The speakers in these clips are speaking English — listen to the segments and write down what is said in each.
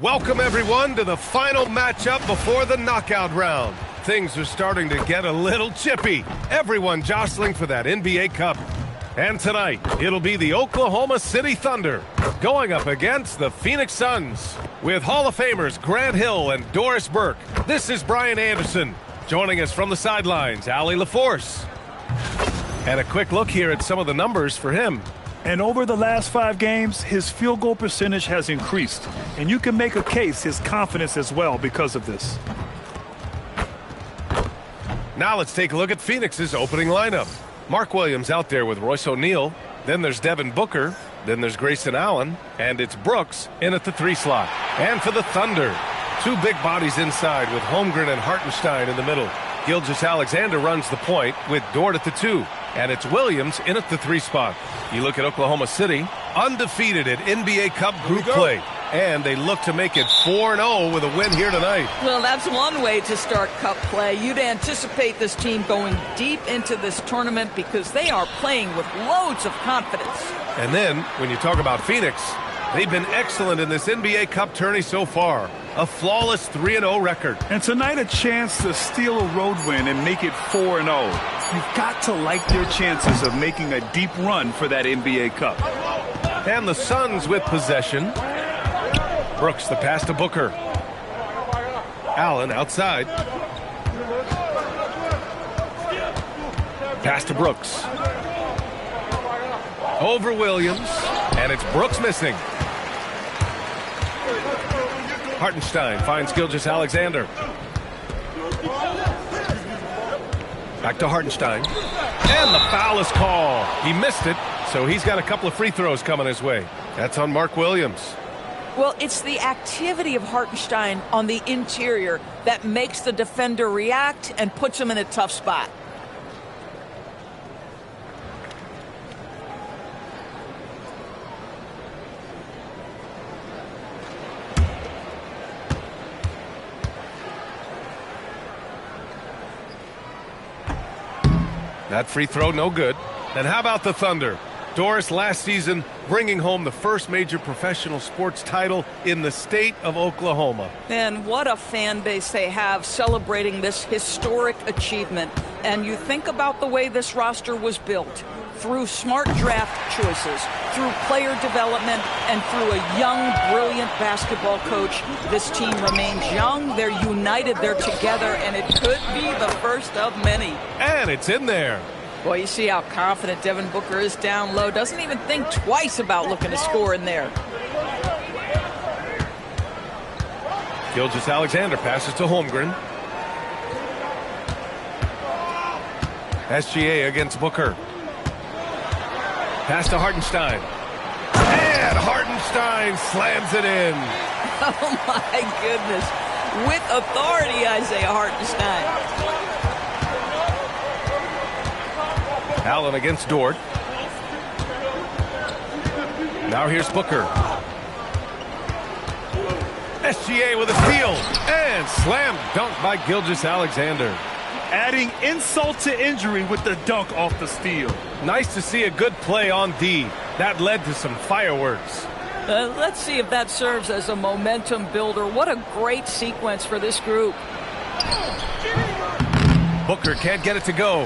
Welcome, everyone, to the final matchup before the knockout round. Things are starting to get a little chippy. Everyone jostling for that NBA Cup. And tonight, it'll be the Oklahoma City Thunder going up against the Phoenix Suns. With Hall of Famers Grant Hill and Doris Burke, this is Brian Anderson. Joining us from the sidelines, Allie LaForce. And a quick look here at some of the numbers for him. And over the last 5 games, his field goal percentage has increased. And you can make a case his confidence as well because of this. Now let's take a look at Phoenix's opening lineup. Mark Williams out there with Royce O'Neal. Then there's Devin Booker. Then there's Grayson Allen. And it's Brooks in at the 3 slot. And for the Thunder, 2 big bodies inside with Holmgren and Hartenstein in the middle. Gilgeous-Alexander runs the point with Dort at the 2. And it's Williams in at the 3 spot. You look at Oklahoma City, undefeated at NBA Cup group play. And they look to make it 4-0 with a win here tonight. Well, that's one way to start Cup play. You'd anticipate this team going deep into this tournament because they are playing with loads of confidence. And then, when you talk about Phoenix, they've been excellent in this NBA Cup tourney so far. A flawless 3-0 record. And tonight a chance to steal a road win and make it 4-0. You've got to like their chances of making a deep run for that NBA Cup. And the Suns with possession. Brooks, the pass to Booker. Allen outside. Pass to Brooks. Over Williams. And it's Brooks missing. Hartenstein finds Gilgeous-Alexander. Back to Hartenstein. And the foul is called. He missed it, so he's got a couple of free throws coming his way. That's on Mark Williams. Well, it's the activity of Hartenstein on the interior that makes the defender react and puts him in a tough spot. That free throw, no good. And how about the Thunder? Doris, last season, bringing home the first major professional sports title in the state of Oklahoma. And what a fan base they have celebrating this historic achievement. And you think about the way this roster was built. Through smart draft choices, through player development, and through a young, brilliant basketball coach, this team remains young, they're united, they're together, and it could be the first of many. And it's in there. Boy, you see how confident Devin Booker is down low. Doesn't even think twice about looking to score in there. Gilgeous-Alexander passes to Holmgren. SGA against Booker. Pass to Hartenstein. And Hartenstein slams it in. Oh, my goodness. With authority, Isaiah Hartenstein. Allen against Dort. Now here's Booker. SGA with a steal. And slam dunk by Gilgeous-Alexander. Adding insult to injury with the dunk off the steal. Nice to see a good play on D. That led to some fireworks. Let's see if that serves as a momentum builder. What a great sequence for this group. Booker can't get it to go.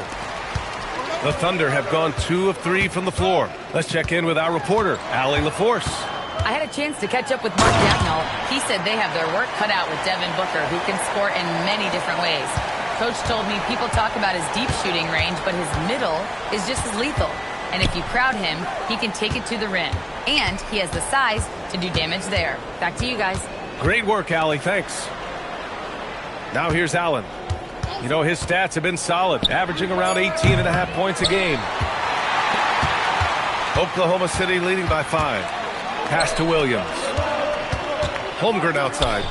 The Thunder have gone 2 of 3 from the floor. Let's check in with our reporter, Allie LaForce. I had a chance to catch up with Mark Dagnall. He said they have their work cut out with Devin Booker, who can score in many different ways. Coach told me people talk about his deep shooting range, but his middle is just as lethal. And if you crowd him, he can take it to the rim. And he has the size to do damage there. Back to you guys. Great work, Allie. Thanks. Now here's Allen. You know, his stats have been solid, averaging around 18.5 points a game. Oklahoma City leading by 5. Pass to Williams. Holmgren outside.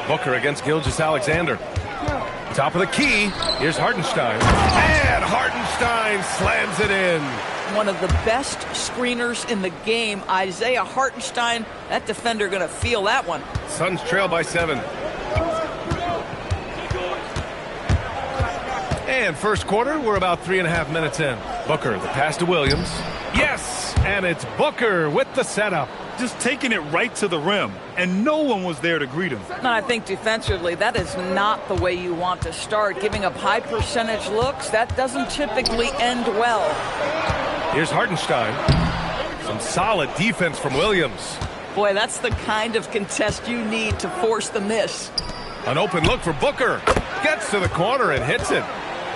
Booker against Gilgeous-Alexander. Top of the key. Here's Hartenstein. And Hartenstein slams it in. One of the best screeners in the game, Isaiah Hartenstein. That defender going to feel that one. Suns trail by 7. And first quarter, we're about 3.5 minutes in. Booker, the pass to Williams. Yes, and it's Booker with the setup. Just taking it right to the rim, and no one was there to greet him. And I think defensively, that is not the way you want to start. Giving up high percentage looks, that doesn't typically end well. Here's Hartenstein. Some solid defense from Williams. Boy, that's the kind of contest you need to force the miss. An open look for Booker. Gets to the corner and hits it.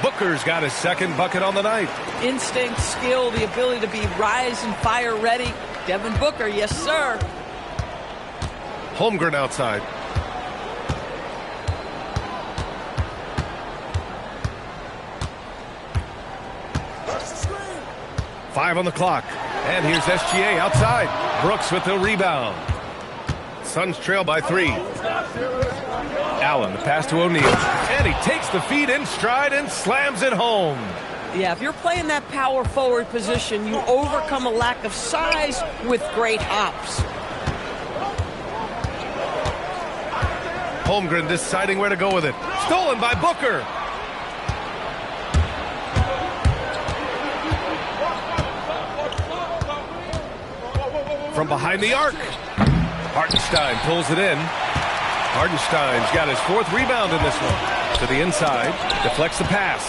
Booker's got his second bucket on the night. Instinct, skill, the ability to be rise and fire ready. Devin Booker, yes, sir. Holmgren outside. Five on the clock. And here's SGA outside. Brooks with the rebound. Suns trail by 3. Allen, the pass to O'Neal. And he takes the feed in stride and slams it home. Yeah, if you're playing that power forward position, you overcome a lack of size with great hops. Holmgren deciding where to go with it. Stolen by Booker. From behind the arc. Hartenstein pulls it in. Hartenstein's got his 4th rebound in this one. To the inside. Deflects the pass.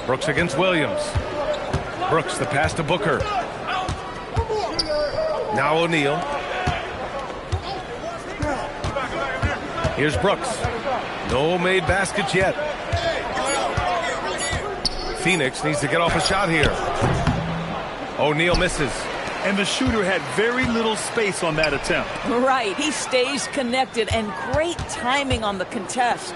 Brooks against Williams. Brooks, the pass to Booker. Now O'Neal. Here's Brooks. No made baskets yet. Phoenix needs to get off a shot here. O'Neal misses. And the shooter had very little space on that attempt. Right, he stays connected, and great timing on the contest.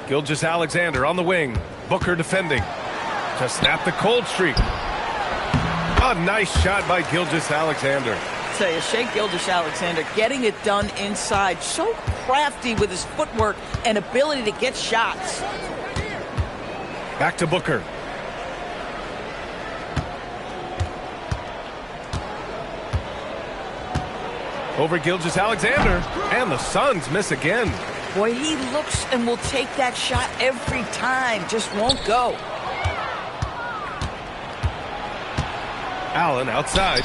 Gilgeous-Alexander on the wing. Booker defending. To snap the cold streak. A nice shot by Gilgeous-Alexander. I tell you, Shai Gilgeous-Alexander getting it done inside. So crafty with his footwork and ability to get shots. Back to Booker. Over Gilgeous-Alexander. And the Suns miss again. Boy, he looks and will take that shot every time. Just won't go. Allen outside.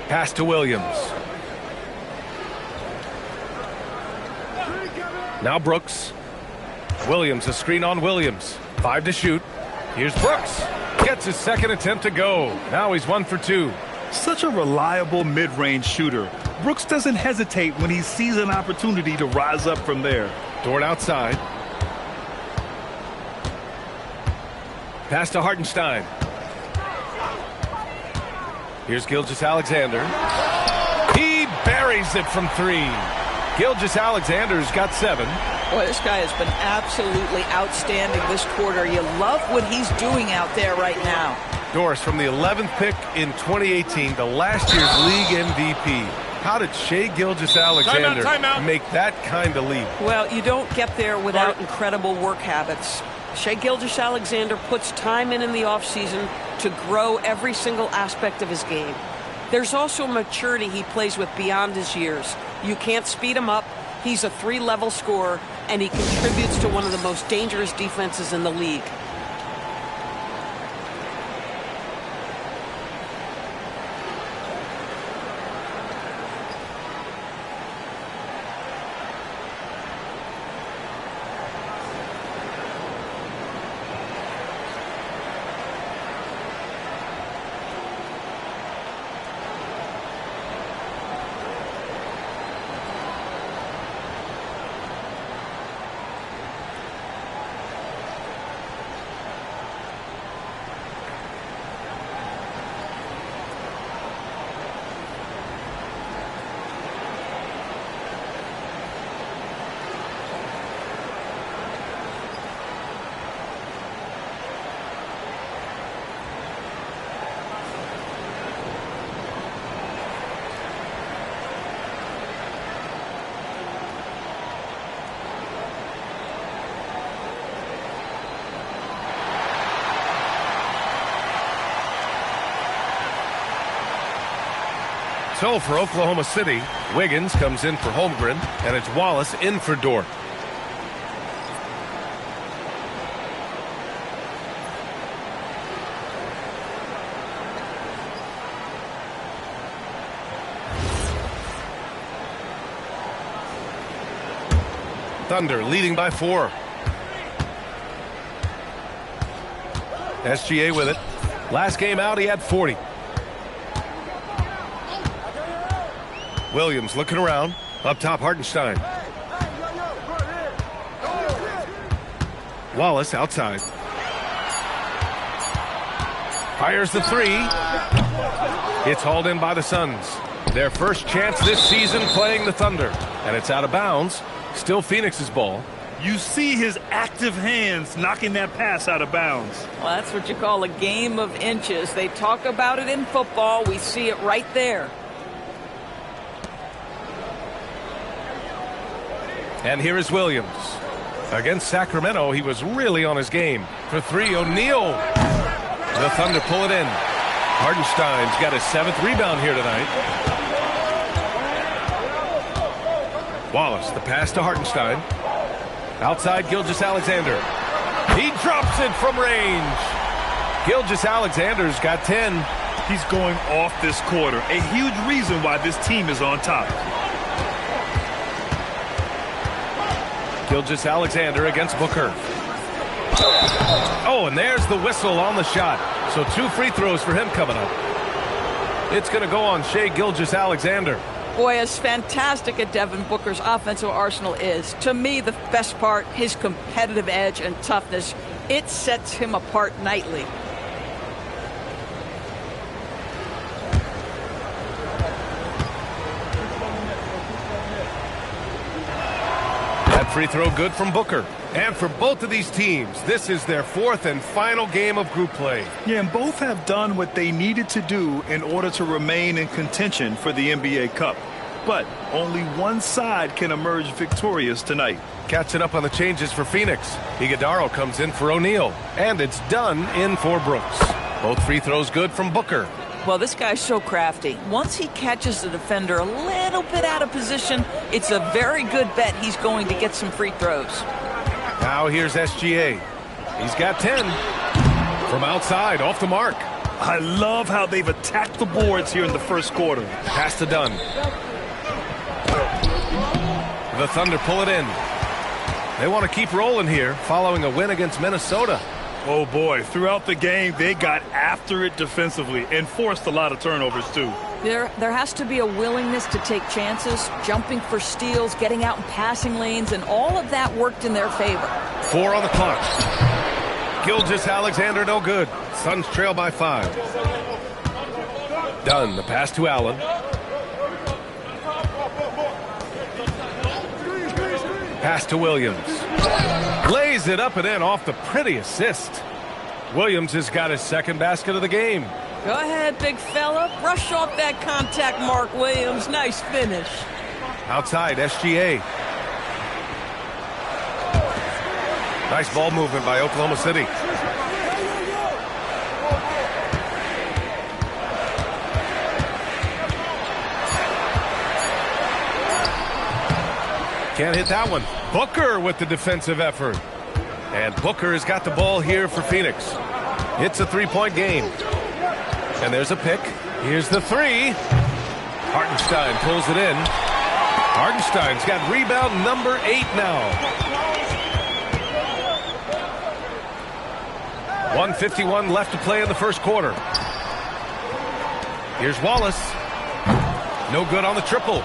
Pass to Williams. Now Brooks. Williams, a screen on Williams. 5 to shoot. Here's Brooks. Gets his second attempt to go. Now he's 1 for 2. Such a reliable mid-range shooter. Brooks doesn't hesitate when he sees an opportunity to rise up from there. Dort outside. Pass to Hartenstein. Here's Gilgeous-Alexander. He buries it from 3. Gilgeous-Alexander's got 7. Boy, this guy has been absolutely outstanding this quarter. You love what he's doing out there right now. Doris from the 11th pick in 2018, the last year's league MVP. How did Shai Gilgeous-Alexander make that kind of leap? Well, you don't get there without incredible work habits. Shai Gilgeous-Alexander puts time in the offseason to grow every single aspect of his game. There's also maturity he plays with beyond his years. You can't speed him up. He's a 3-level scorer, and he contributes to one of the most dangerous defenses in the league. So for Oklahoma City, Wiggins comes in for Holmgren, and it's Wallace in for Dort. Thunder leading by 4. SGA with it. Last game out, he had 40. Williams looking around. Up top, Hartenstein. Wallace outside. Fires the 3. It's hauled in by the Suns. Their first chance this season playing the Thunder. And it's out of bounds. Still Phoenix's ball. You see his active hands knocking that pass out of bounds. Well, that's what you call a game of inches. They talk about it in football. We see it right there. And here is Williams. Against Sacramento, he was really on his game. For 3, O'Neal. The Thunder pull it in. Hartenstein's got his 7th rebound here tonight. Wallace, the pass to Hartenstein. Outside, Gilgeous-Alexander. He drops it from range. Gilgeous-Alexander's got 10. He's going off this quarter. A huge reason why this team is on top. Gilgeous-Alexander against Booker. Oh, and there's the whistle on the shot. So 2 free throws for him coming up. It's going to go on Shai Gilgeous-Alexander. Boy, as fantastic as Devin Booker's offensive arsenal is, to me the best part, his competitive edge and toughness, it sets him apart nightly. That free throw good from Booker. And for both of these teams, this is their 4th and final game of group play. Yeah, and both have done what they needed to do in order to remain in contention for the NBA Cup. But only one side can emerge victorious tonight. Catching up on the changes for Phoenix. Iguodala comes in for O'Neal. And it's done in for Brooks. Both free throws good from Booker. Well, this guy's so crafty. Once he catches the defender a little bit out of position, it's a very good bet he's going to get some free throws. Now here's SGA. He's got 10. From outside, off the mark. I love how they've attacked the boards here in the first quarter. Pass to Dunn. The Thunder pull it in. They want to keep rolling here following a win against Minnesota. Oh, boy. Throughout the game, they got after it defensively and forced a lot of turnovers, too. There has to be a willingness to take chances, jumping for steals, getting out in passing lanes, and all of that worked in their favor. 4 on the clock. Gilgeous-Alexander no good. Suns trail by 5. Dunn, the pass to Allen. Pass to Williams. Lays it up and in off the pretty assist. Williams has got his 2nd basket of the game. Go ahead, big fella. Brush off that contact, Mark Williams. Nice finish. Outside, SGA. Nice ball movement by Oklahoma City. Can't hit that one. Booker with the defensive effort. And Booker has got the ball here for Phoenix. It's a 3-point game. And there's a pick. Here's the 3. Hartenstein pulls it in. Hartenstein's got rebound number 8 now. 1:51 left to play in the first quarter. Here's Wallace. No good on the triple.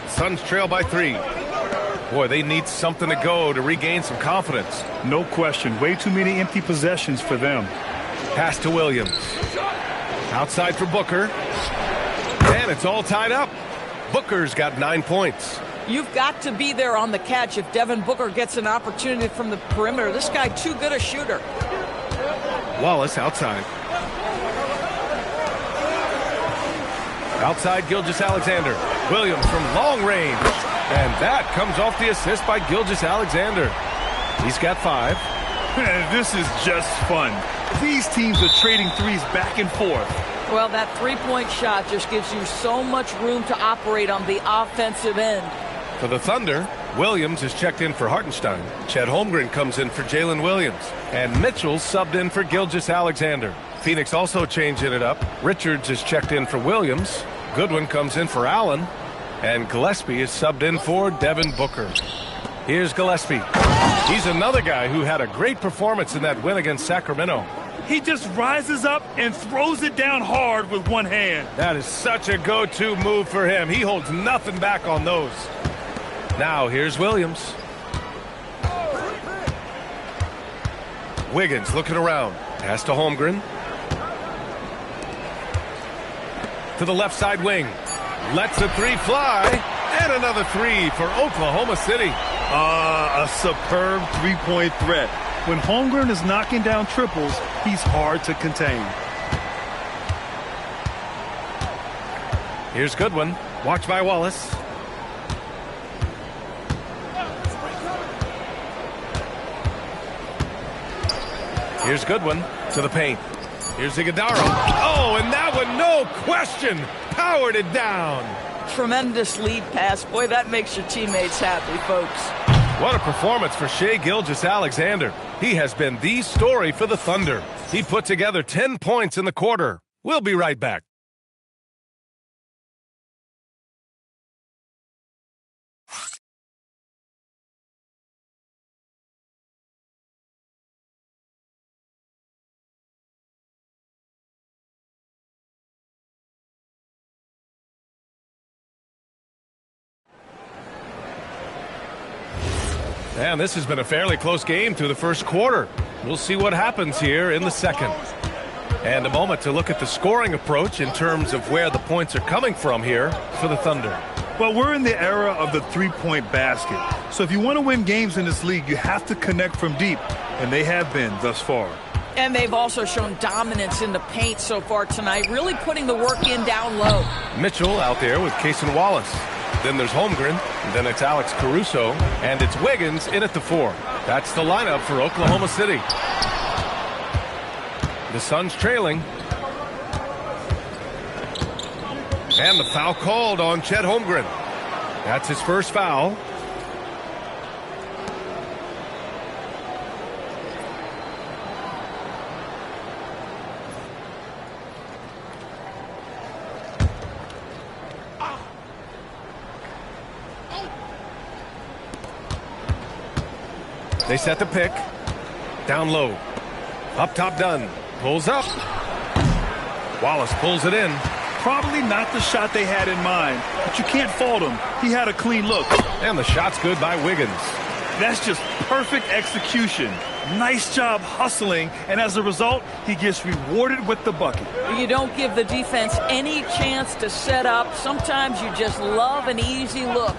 Suns trail by 3. Boy, they need something to go to regain some confidence. No question. Way too many empty possessions for them. Pass to Williams. Outside for Booker. And it's all tied up. Booker's got 9 points. You've got to be there on the catch if Devin Booker gets an opportunity from the perimeter. This guy too good a shooter. Wallace outside. Outside Gilgeous-Alexander. Williams from long range. And that comes off the assist by Gilgeous-Alexander. He's got 5. This is just fun. These teams are trading threes back and forth. Well, that three-point shot just gives you so much room to operate on the offensive end. For the Thunder, Williams is checked in for Hartenstein. Chet Holmgren comes in for Jalen Williams. And Mitchell subbed in for Gilgeous-Alexander. Phoenix also changing it up. Richards is checked in for Williams. Goodwin comes in for Allen. And Gillespie is subbed in for Devin Booker. Here's Gillespie. He's another guy who had a great performance in that win against Sacramento. He just rises up and throws it down hard with one hand. That is such a go-to move for him. He holds nothing back on those. Now here's Williams. Wiggins looking around. Pass to Holmgren. To the left side wing. Lets the three fly. And another three for Oklahoma City. A superb three-point threat. When Holmgren is knocking down triples, he's hard to contain. Here's Goodwin. Watch by Wallace. Here's Goodwin to the paint. Here's Iguodala. Oh, and that one, no question, powered it down. Tremendous lead pass. Boy, that makes your teammates happy, folks. What a performance for Shai Gilgeous-Alexander. He has been the story for the Thunder. He put together 10 points in the quarter. We'll be right back. And this has been a fairly close game through the first quarter. We'll see what happens here in the second. And a moment to look at the scoring approach in terms of where the points are coming from here for the Thunder. Well, we're in the era of the three-point basket. So if you want to win games in this league, you have to connect from deep. And they have been thus far. And they've also shown dominance in the paint so far tonight, really putting the work in down low. Mitchell out there with Cason Wallace. Then there's Holmgren, then it's Alex Caruso, and it's Wiggins in at the 4. That's the lineup for Oklahoma City. The Suns trailing. And the foul called on Chet Holmgren. That's his first foul. They set the pick. Down low. Up top done. Pulls up. Wallace pulls it in. Probably not the shot they had in mind, but you can't fault him. He had a clean look. And the shot's good by Wiggins. That's just perfect execution. Nice job hustling, and as a result, he gets rewarded with the bucket. You don't give the defense any chance to set up. Sometimes you just love an easy look.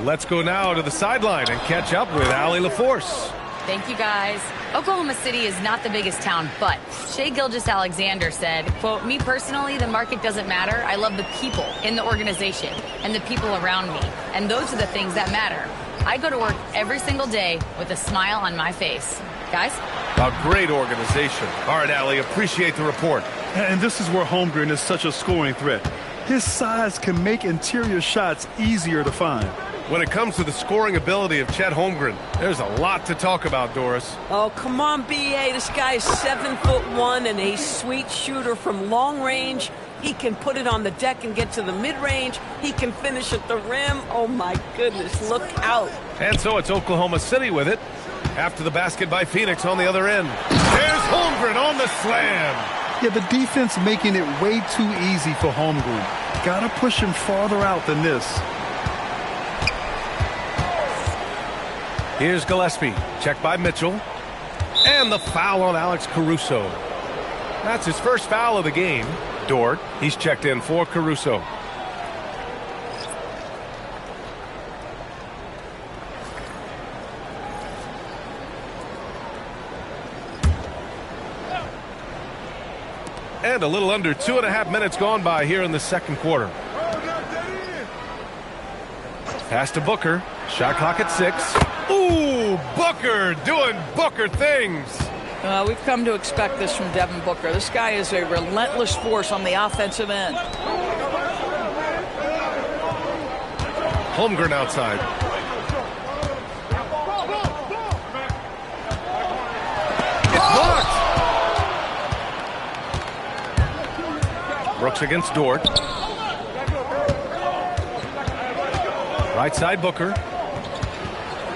Let's go now to the sideline and catch up with Allie LaForce. Thank you, guys. Oklahoma City is not the biggest town, but Shai Gilgeous-Alexander said, quote, "Me personally, the market doesn't matter. I love the people in the organization and the people around me. And those are the things that matter. I go to work every single day with a smile on my face." Guys? A great organization. All right, Allie, appreciate the report. And this is where Holmgren is such a scoring threat. His size can make interior shots easier to find. When it comes to the scoring ability of Chet Holmgren, there's a lot to talk about, Doris. Oh, come on, B.A. This guy is 7'1" and a sweet shooter from long range. He can put it on the deck and get to the mid-range. He can finish at the rim. Oh, my goodness, look out. And so it's Oklahoma City with it. After the basket by Phoenix on the other end. There's Holmgren on the slam. Yeah, the defense making it way too easy for Holmgren. Gotta push him farther out than this. Here's Gillespie. Checked by Mitchell. And the foul on Alex Caruso. That's his first foul of the game. Dort, he's checked in for Caruso. And a little under 2.5 minutes gone by here in the second quarter. Pass to Booker. Shot clock at 6. Ooh, Booker doing Booker things. We've come to expect this from Devin Booker. This guy is a relentless force on the offensive end. Holmgren outside. It's blocked. Brooks against Dort. Right side Booker.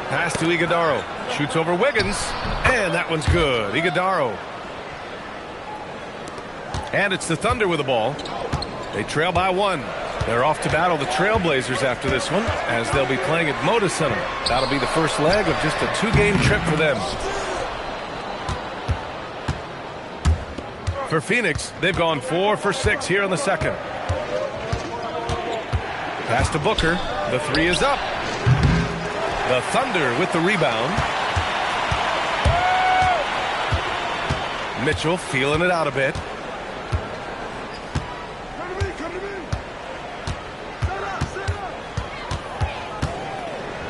Pass to Iguodaro. Shoots over Wiggins. And that one's good. Iguodaro. And it's the Thunder with the ball. They trail by 1. They're off to battle the Trailblazers after this one, as they'll be playing at Moda Center. That'll be the first leg of just a 2-game trip for them. For Phoenix, they've gone 4 for 6 here in the second. Pass to Booker. The 3 is up. The Thunder with the rebound. Mitchell feeling it out a bit.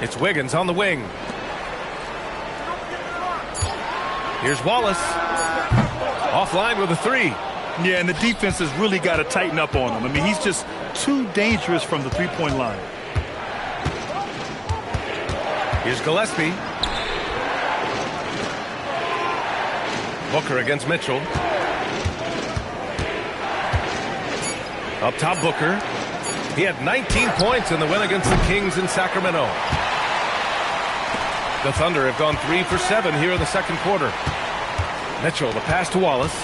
It's Wiggins on the wing. Here's Wallace. Offline with a 3. Yeah, and the defense has really got to tighten up on him. I mean, he's just too dangerous from the three-point line. Here's Gillespie. Booker against Mitchell. Up top, Booker. He had 19 points in the win against the Kings in Sacramento. The Thunder have gone 3 for 7 here in the second quarter. Mitchell, the pass to Wallace.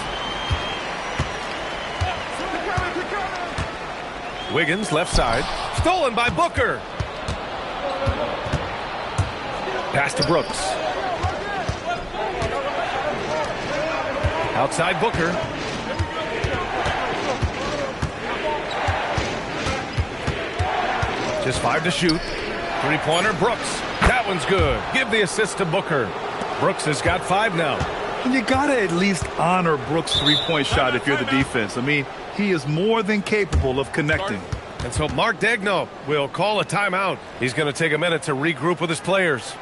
Wiggins, left side. Stolen by Booker. Pass to Brooks. Outside Booker. Just 5 to shoot. 3-pointer, Brooks. That one's good. Give the assist to Booker. Brooks has got 5 now. And you got to at least honor Brooks' three-point shot if you're the defense. I mean, he is more than capable of connecting. And so Mark Daigneault will call a timeout. He's going to take a minute to regroup with his players.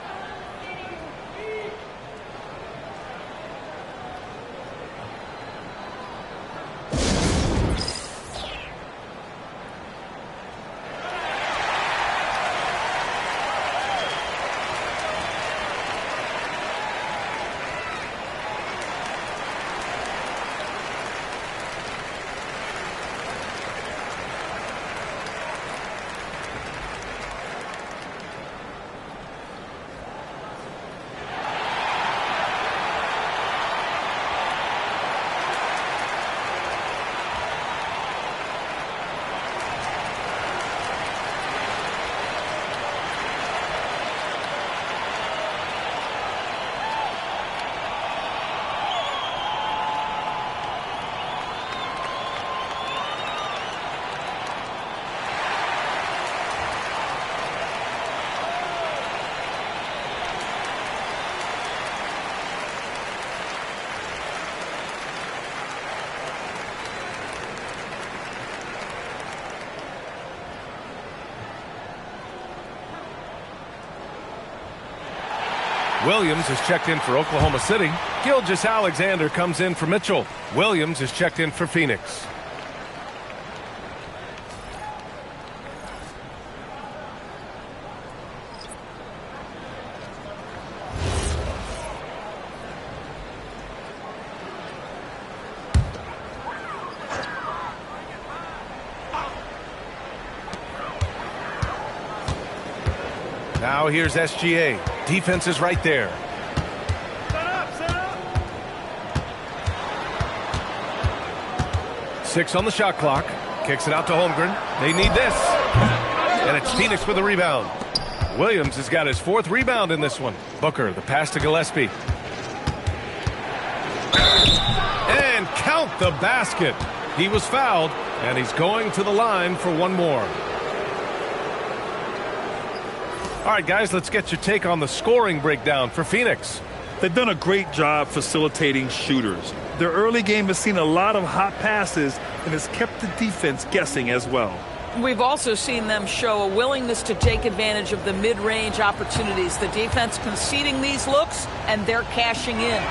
Williams is checked in for Oklahoma City. Gilgeous-Alexander comes in for Mitchell. Williams is checked in for Phoenix. Now here's SGA. Defense is right there. Set up. 6 on the shot clock. Kicks it out to Holmgren. They need this. And it's Phoenix with the rebound. Williams has got his 4th rebound in this one. Booker, the pass to Gillespie. And count the basket. He was fouled, and he's going to the line for one more. All right, guys, let's get your take on the scoring breakdown for Phoenix. They've done a great job facilitating shooters. Their early game has seen a lot of hot passes and has kept the defense guessing as well. We've also seen them show a willingness to take advantage of the mid-range opportunities. The defense conceding these looks, and they're cashing in.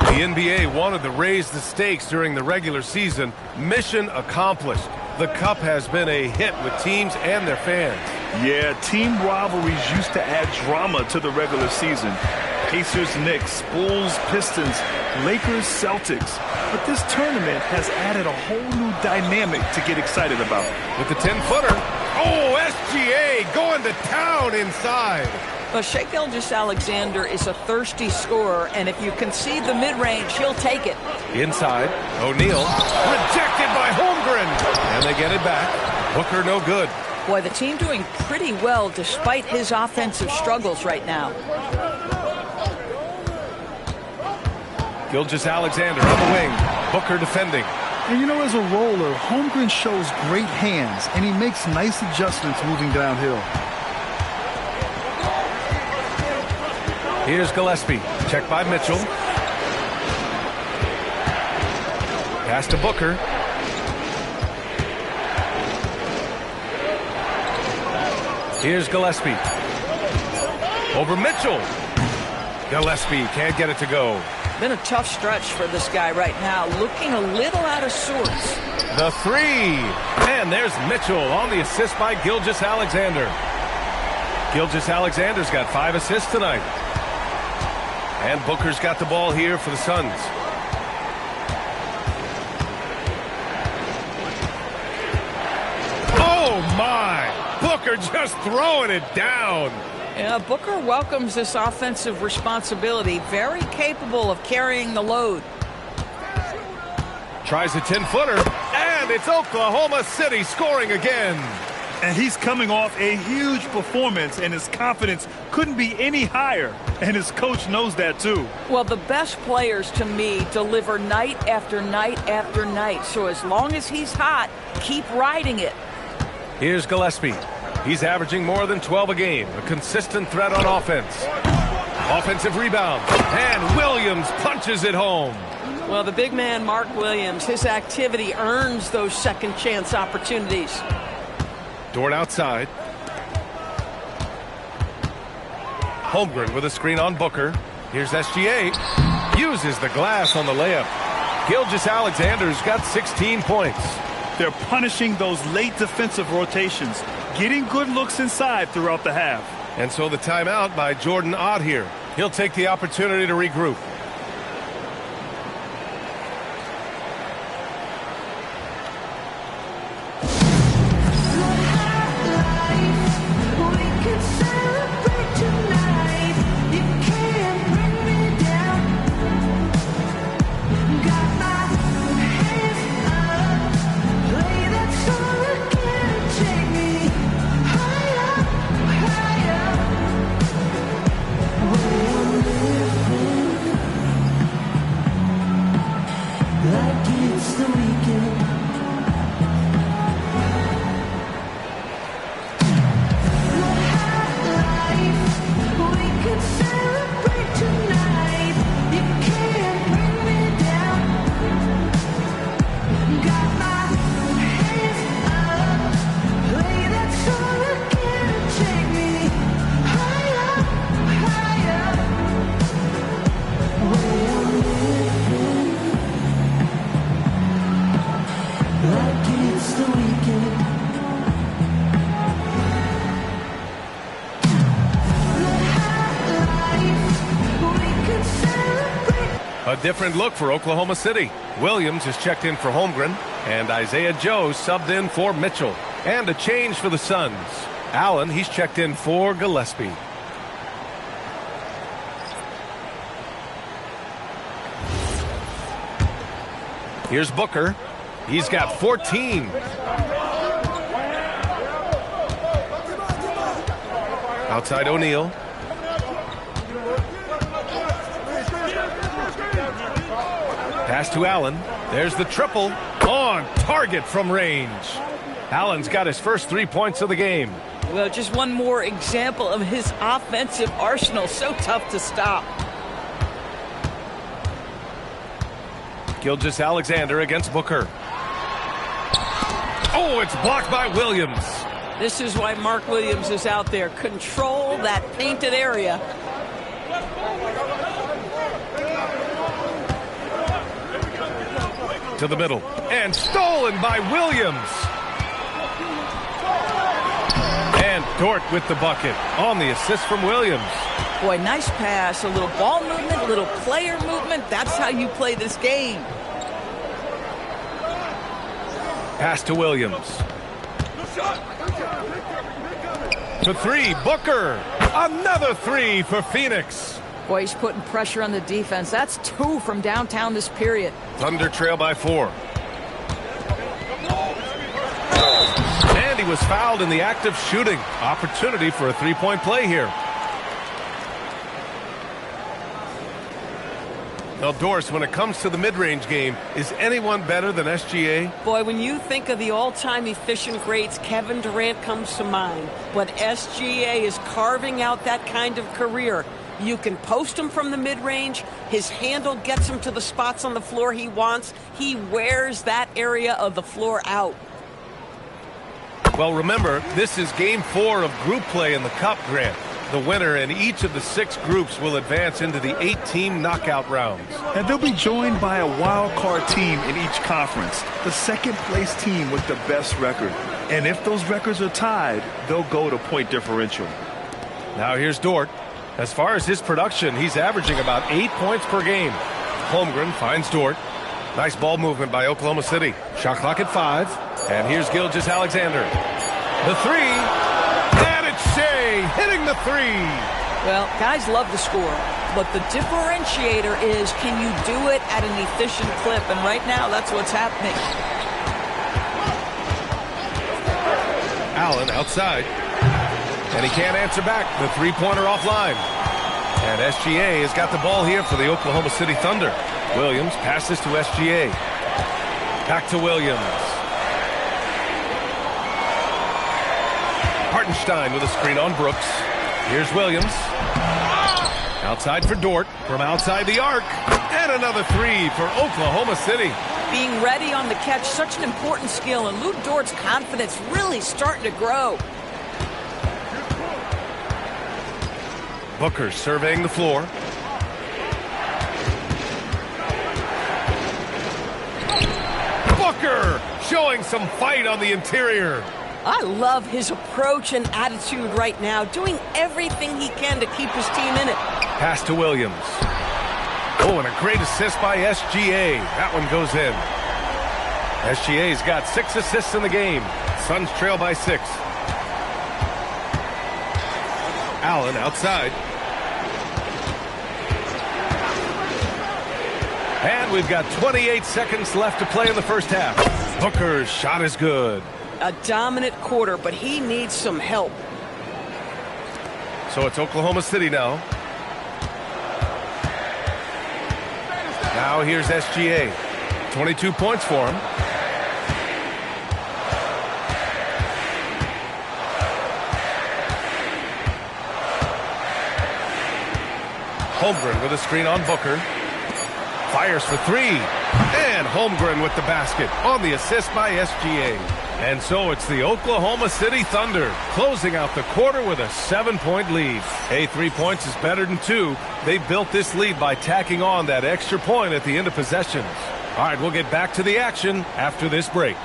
The NBA wanted to raise the stakes during the regular season. Mission accomplished. The Cup has been a hit with teams and their fans. Yeah, team rivalries used to add drama to the regular season. Pacers, Knicks, Bulls, Pistons, Lakers, Celtics. But this tournament has added a whole new dynamic to get excited about. With the 10-footer. Oh, SGA going to town inside. Well, Shai Gilgeous-Alexander is a thirsty scorer, and if you concede the mid-range, he'll take it. Inside, O'Neal. Rejected by Holmgren. And they get it back. Booker no good. Boy, the team doing pretty well despite his offensive struggles right now. Gilgeous-Alexander on the wing. Booker defending. And you know, as a roller, Holmgren shows great hands, and he makes nice adjustments moving downhill. Here's Gillespie. Checked by Mitchell. Pass to Booker. Here's Gillespie. Over Mitchell. Gillespie can't get it to go. Been a tough stretch for this guy right now, looking a little out of sorts. The three. And there's Mitchell on the assist by Gilgeous-Alexander. Gilgeous-Alexander's got 5 assists tonight. And Booker's got the ball here for the Suns. Oh, my! Booker just throwing it down. Yeah, Booker welcomes this offensive responsibility. Very capable of carrying the load. Tries a 10-footer. And it's Oklahoma City scoring again. And he's coming off a huge performance, and his confidence couldn't be any higher. And his coach knows that, too. Well, the best players, to me, deliver night after night after night. So as long as he's hot, keep riding it. Here's Gillespie. He's averaging more than 12 a game. A consistent threat on offense. Offensive rebound. And Williams punches it home. Well, the big man, Mark Williams, his activity earns those second chance opportunities. Dort outside. Holmgren with a screen on Booker. Here's SGA. Uses the glass on the layup. Gilgeous-Alexander's got 16 points. They're punishing those late defensive rotations, getting good looks inside throughout the half. And so the timeout by Jordan Ott here. He'll take the opportunity to regroup. A different look for Oklahoma City. Williams is checked in for Holmgren, and Isaiah Joe subbed in for Mitchell. And a change for the Suns. Allen, he's checked in for Gillespie. Here's Booker. He's got 14. Outside O'Neal. Pass to Allen. There's the triple. On target from range. Allen's got his first 3 points of the game. Well, just one more example of his offensive arsenal. So tough to stop. Gilgeous-Alexander against Booker. Oh, it's blocked by Williams. This is why Mark Williams is out there. Control that painted area. to the middle. And stolen by Williams. And Dort with the bucket on the assist from Williams. Boy, nice pass. A little ball movement, a little player movement. That's how you play this game. Pass to Williams. For three, Booker. Another three for Phoenix. Boy, he's putting pressure on the defense. That's 2 from downtown this period. Thunder trail by 4. And he was fouled in the act of shooting. Opportunity for a three-point play here. Now, Doris, when it comes to the mid-range game, is anyone better than SGA? Boy, when you think of the all-time efficient greats, Kevin Durant comes to mind. But SGA is carving out that kind of career. You can post him from the mid-range. His handle gets him to the spots on the floor he wants. He wears that area of the floor out. Well, remember, this is Game 4 of group play in the Cup, Grant. The winner in each of the 6 groups will advance into the 8-team knockout rounds. And they'll be joined by a wild card team in each conference, the second-place team with the best record. And if those records are tied, they'll go to point differential. Now here's Dort. As far as his production, he's averaging about 8 points per game. Holmgren finds Dort. Nice ball movement by Oklahoma City. Shot clock at 5. And here's Gilgeous-Alexander. The three. And it's Shea hitting the three. Well, guys love to score, but the differentiator is, can you do it at an efficient clip? And right now, that's what's happening. Allen outside. And he can't answer back. The three-pointer offline. And SGA has got the ball here for the Oklahoma City Thunder. Williams passes to SGA. Back to Williams. Hartenstein with a screen on Brooks. Here's Williams. Outside for Dort from outside the arc. And another three for Oklahoma City. Being ready on the catch, such an important skill, and Lou Dort's confidence really starting to grow. Booker surveying the floor. Booker showing some fight on the interior. I love his approach and attitude right now, doing everything he can to keep his team in it. Pass to Williams. Oh, and a great assist by SGA. That one goes in. SGA's got 6 assists in the game. Suns trail by 6. Allen outside. And we've got 28 seconds left to play in the first half. Booker's shot is good. A dominant quarter, but he needs some help. So it's Oklahoma City now. Now here's SGA. 22 points for him. Holmgren with a screen on Booker. Fires for 3. And Holmgren with the basket on the assist by SGA. And so it's the Oklahoma City Thunder closing out the quarter with a 7-point lead. Hey, 3 points is better than 2. They built this lead by tacking on that extra point at the end of possessions. All right, we'll get back to the action after this break.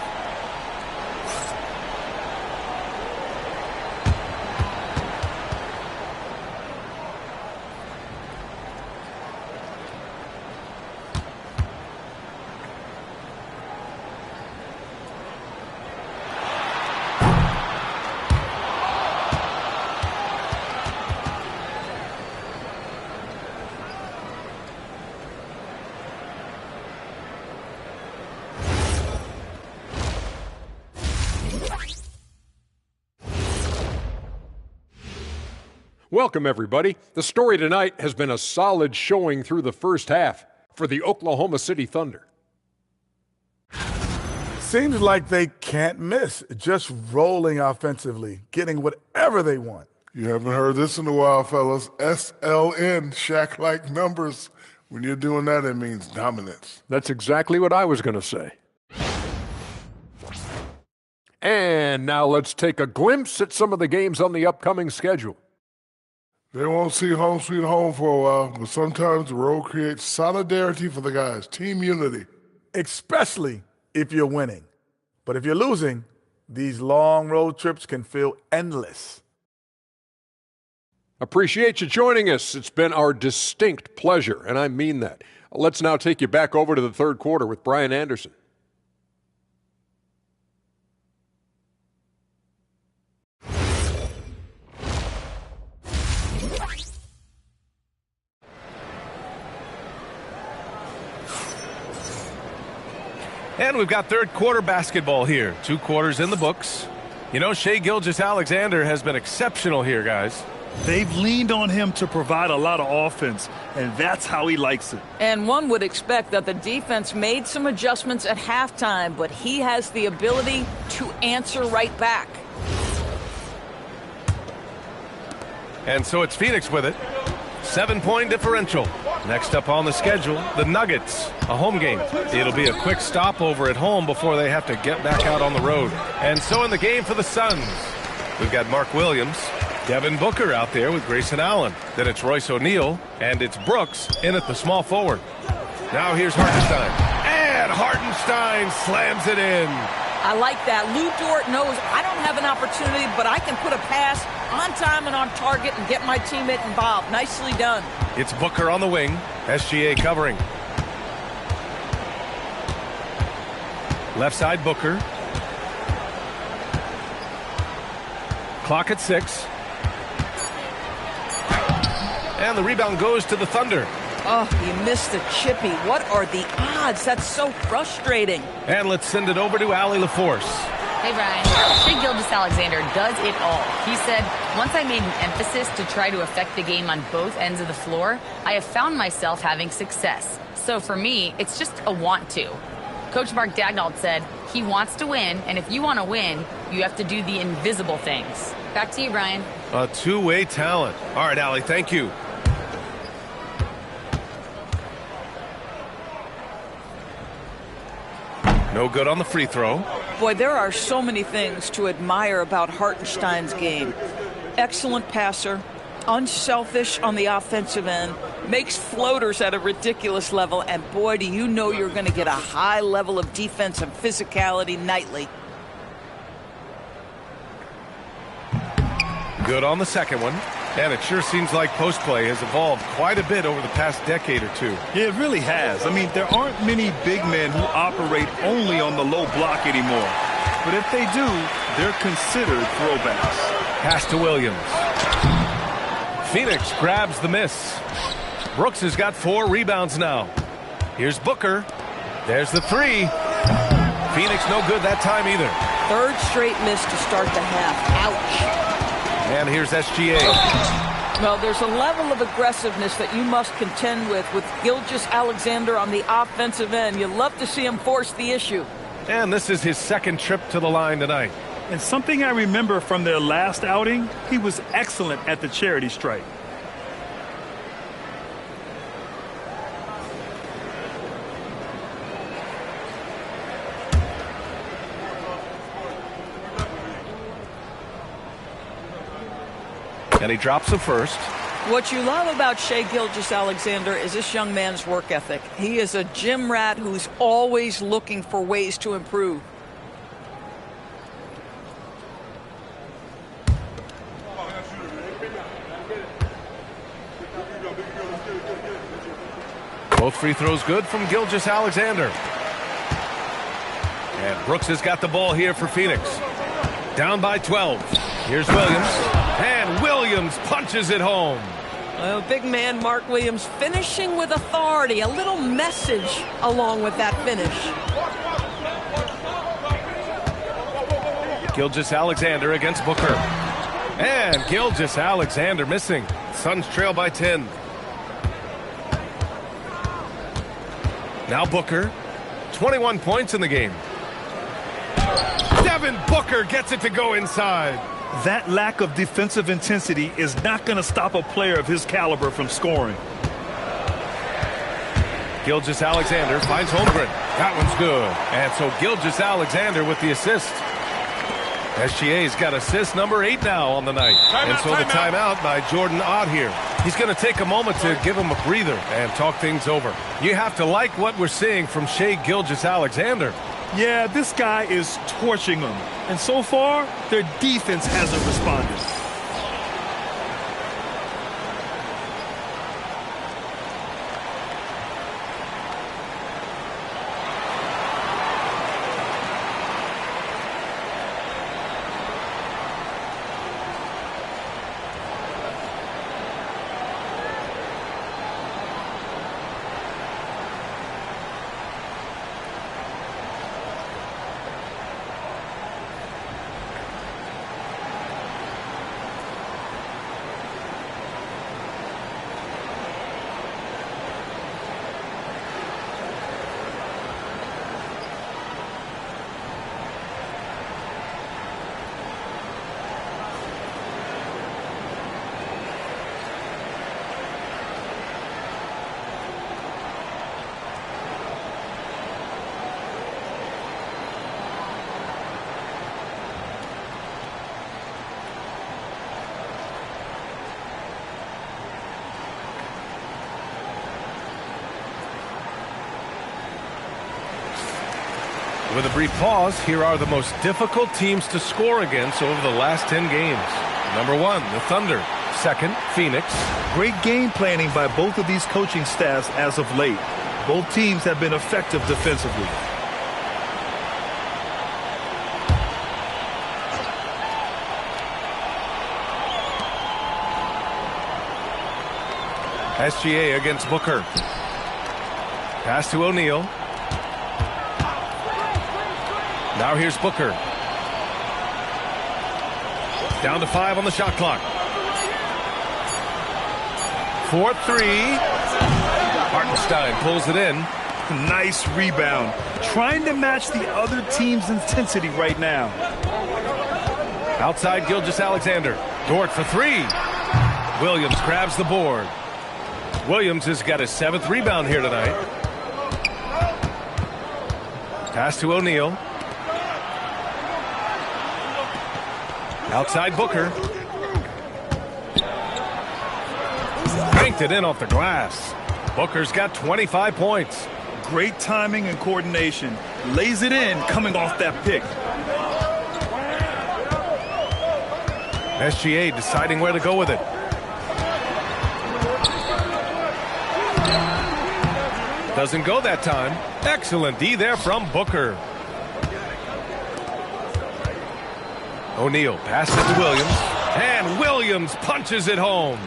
Welcome, everybody. The story tonight has been a solid showing through the first half for the Oklahoma City Thunder. Seems like they can't miss, just rolling offensively, getting whatever they want. You haven't heard this in a while, fellas. SLN, Shaq-like numbers. When you're doing that, it means dominance. That's exactly what I was going to say. And now let's take a glimpse at some of the games on the upcoming schedule. They won't see home sweet home for a while, but sometimes the road creates solidarity for the guys, team unity. especially if you're winning. But if you're losing, these long road trips can feel endless. Appreciate you joining us. It's been our distinct pleasure, and I mean that. Let's now take you back over to the third quarter with Brian Anderson. And we've got third quarter basketball here. 2 quarters in the books. You know, Shai Gilgeous-Alexander has been exceptional here, guys. They've leaned on him to provide a lot of offense, and that's how he likes it. And one would expect that the defense made some adjustments at halftime, but he has the ability to answer right back. And so it's Phoenix with it. 7-point differential. Next up on the schedule, the Nuggets, a home game. It'll be a quick stopover at home before they have to get back out on the road. And so in the game for the Suns, we've got Mark Williams, Devin Booker out there with Grayson Allen. Then it's Royce O'Neal, and it's Brooks in at the small forward. Now here's Hartenstein. And Hartenstein slams it in. I like that. Lou Dort knows I don't have an opportunity, but I can put a pass on time and on target and get my teammate involved. Nicely done. It's Booker on the wing. SGA covering. Left side Booker. Clock at 6. And the rebound goes to the Thunder. Oh, he missed the chippy. What are the odds? That's so frustrating. And let's send it over to Allie LaForce. Hey, Brian. Shai Gilgeous-Alexander does it all. He said, once I made an emphasis to try to affect the game on both ends of the floor, I have found myself having success. So for me, it's just a want to. Coach Mark Daigneault said, he wants to win, and if you want to win, you have to do the invisible things. Back to you, Brian. A two-way talent. All right, Allie, thank you. No good on the free throw. Boy, there are so many things to admire about Hartenstein's game. Excellent passer, unselfish on the offensive end, makes floaters at a ridiculous level, and boy, do you know you're going to get a high level of defense and physicality nightly. Good on the second one. And it sure seems like post play has evolved quite a bit over the past decade or two. Yeah, it really has. I mean, there aren't many big men who operate only on the low block anymore. But if they do, they're considered throwbacks. Pass to Williams. Phoenix grabs the miss. Brooks has got 4 rebounds now. Here's Booker. There's the 3. Phoenix no good that time either. Third straight miss to start the half. Ouch. And here's SGA. Well, there's a level of aggressiveness that you must contend with Gilgeous-Alexander on the offensive end. You love to see him force the issue. And this is his second trip to the line tonight. And something I remember from their last outing, he was excellent at the charity stripe. And he drops the first. What you love about Shai Gilgeous-Alexander is this young man's work ethic. He is a gym rat who's always looking for ways to improve. Both free throws good from Gilgeous-Alexander. And Brooks has got the ball here for Phoenix. Down by 12. Here's Williams. And Williams punches it home. Well, big man Mark Williams finishing with authority. A little message along with that finish. Gilgeous-Alexander against Booker. And Gilgeous-Alexander missing. Suns trail by 10. Now Booker. 21 points in the game. Devin Booker gets it to go inside. That lack of defensive intensity is not going to stop a player of his caliber from scoring. Gilgeous-Alexander finds Holmgren. That one's good. And so Gilgeous-Alexander with the assist. SGA's got assist number 8 now on the night. And so the timeout by Jordan Ott here. He's going to take a moment to give him a breather and talk things over. You have to like what we're seeing from Shai Gilgeous-Alexander. Yeah, this guy is torching them. And so far, their defense hasn't responded. With a brief pause, here are the most difficult teams to score against over the last 10 games. Number 1, the Thunder. Second, Phoenix. Great game planning by both of these coaching staffs as of late. Both teams have been effective defensively. SGA against Booker. Pass to O'Neal. Now here's Booker. Down to 5 on the shot clock. 4-3. Hartenstein pulls it in. Nice rebound. Trying to match the other team's intensity right now. Outside Gilgeous-Alexander. Dort for 3. Williams grabs the board. Williams has got his 7th rebound here tonight. Pass to O'Neal. Outside Booker. Banked it in off the glass. Booker's got 25 points. Great timing and coordination. Lays it in coming off that pick. SGA deciding where to go with it. Doesn't go that time. Excellent D there from Booker. O'Neal passes it to Williams. And Williams punches it home.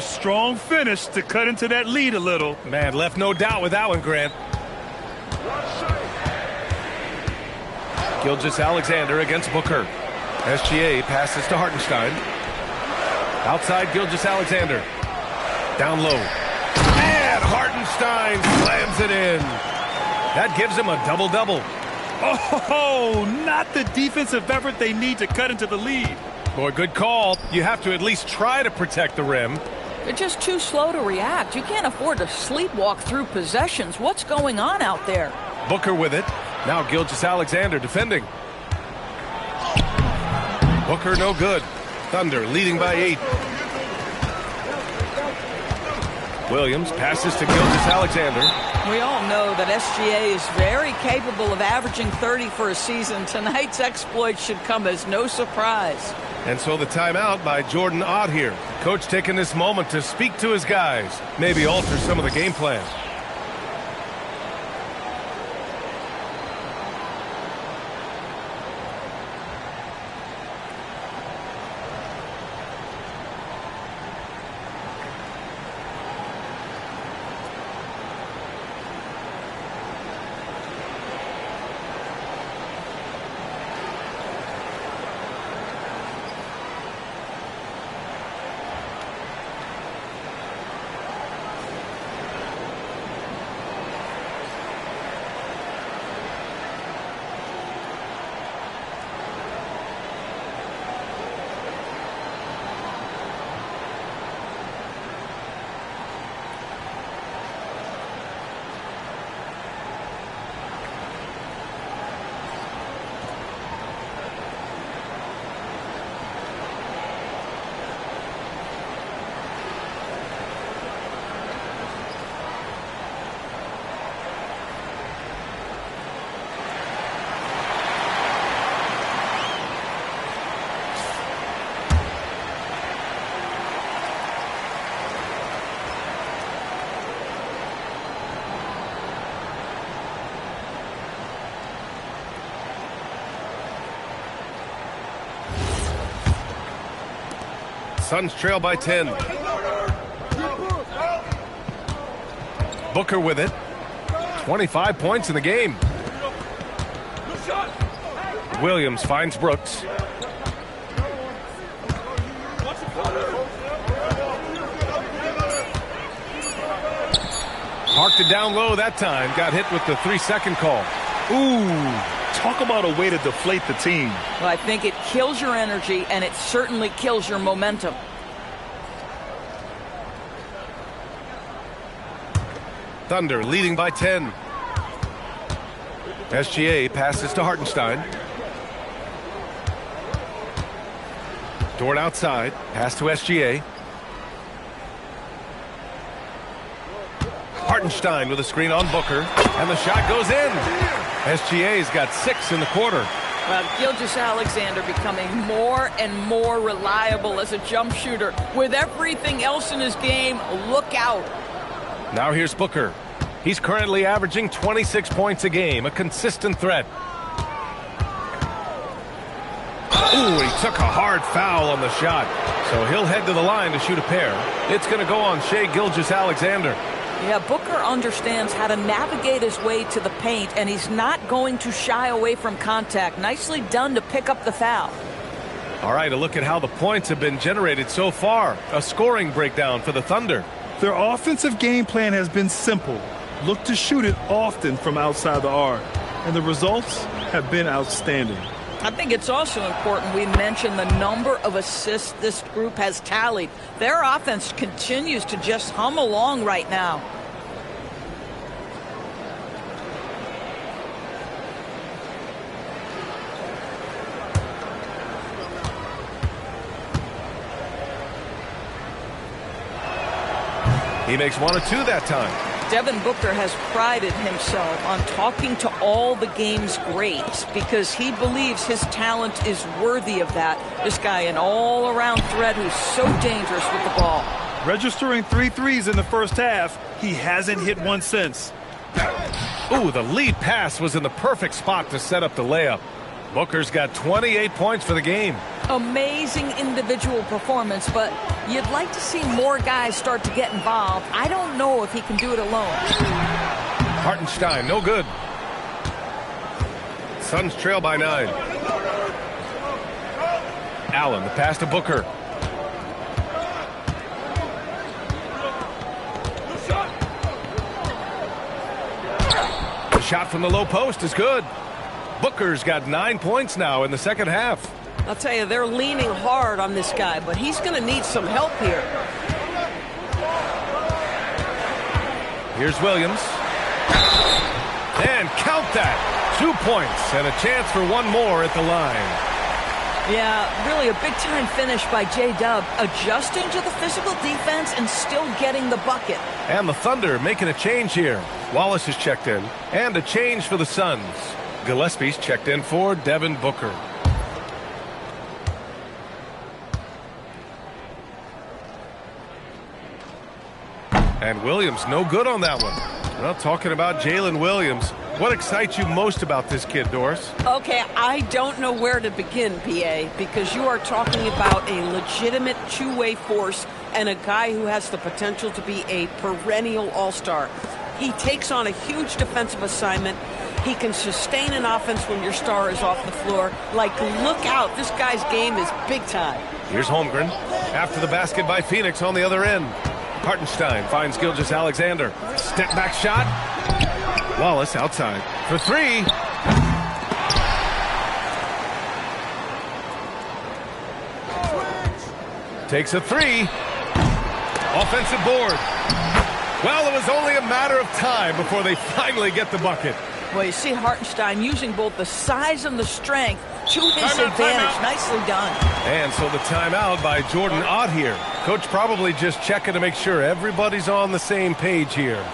Strong finish to cut into that lead a little. Man, left no doubt with that one, Grant. Gilgeous-Alexander against Booker. SGA passes to Hartenstein. Outside Gilgeous-Alexander. Down low. And Hartenstein slams it in. That gives him a double-double. Oh, not the defensive effort they need to cut into the lead. Boy, good call. You have to at least try to protect the rim. They're just too slow to react. You can't afford to sleepwalk through possessions. What's going on out there? Booker with it. Now Gilgeous-Alexander defending. Booker no good. Thunder leading by 8. Williams passes to Gilgeous-Alexander. We all know that SGA is very capable of averaging 30 for a season. Tonight's exploit should come as no surprise. And so the timeout by Jordan Ott here. Coach taking this moment to speak to his guys. Maybe alter some of the game plan. Suns trail by 10. Booker with it. 25 points in the game. Williams finds Brooks. Parked it down low that time. Got hit with the 3-second call. Ooh, talk about a way to deflate the team. Well, I think it kills your energy, and it certainly kills your momentum. Thunder leading by 10. SGA passes to Hartenstein. Dort outside. Pass to SGA. Hartenstein with a screen on Booker. And the shot goes in. SGA's got 6 in the quarter. Well, Gilgeous-Alexander becoming more and more reliable as a jump shooter. With everything else in his game, look out. Now here's Booker. He's currently averaging 26 points a game, a consistent threat. Ooh, he took a hard foul on the shot. So he'll head to the line to shoot a pair. It's going to go on Shai Gilgeous-Alexander. Yeah, Booker understands how to navigate his way to the paint, and he's not going to shy away from contact. Nicely done to pick up the foul. All right, a look at how the points have been generated so far. A scoring breakdown for the Thunder. Their offensive game plan has been simple. Look to shoot it often from outside the arc. And the results have been outstanding. I think it's also important we mention the number of assists this group has tallied. Their offense continues to just hum along right now. He makes 1 of 2 that time. Devin Booker has prided himself on talking to all the game's greats because he believes his talent is worthy of that. This guy, an all-around threat who's so dangerous with the ball. Registering 3 threes in the first half, he hasn't hit one since. Ooh, the lead pass was in the perfect spot to set up the layup. Booker's got 28 points for the game. Amazing individual performance, but you'd like to see more guys start to get involved. I don't know if he can do it alone. Hartenstein, no good. Suns trail by 9. Allen, the pass to Booker. The shot from the low post is good. Booker's got 9 points now in the second half. I'll tell you, they're leaning hard on this guy, but he's going to need some help here. Here's Williams. And count that. 2 points and a chance for one more at the line. Yeah, really a big-time finish by J-Dub, adjusting to the physical defense and still getting the bucket. And the Thunder making a change here. Wallace is checked in, and a change for the Suns. Gillespie's checked in for Devin Booker. And Williams no good on that one. Well, talking about Jalen Williams, what excites you most about this kid, Doris? Okay, I don't know where to begin, PA, because you are talking about a legitimate two-way force and a guy who has the potential to be a perennial all-star. He takes on a huge defensive assignment. He can sustain an offense when your star is off the floor. Like, look out. This guy's game is big time. Here's Holmgren. After the basket by Phoenix on the other end. Hartenstein finds Gilgeous-Alexander. Step back shot. Wallace outside for 3. Takes a 3. Offensive board. Well, it was only a matter of time before they finally get the bucket. Well, you see Hartenstein using both the size and the strength to his advantage. Nicely done. And so the timeout by Jordan Ott here. Coach probably just checking to make sure everybody's on the same page here.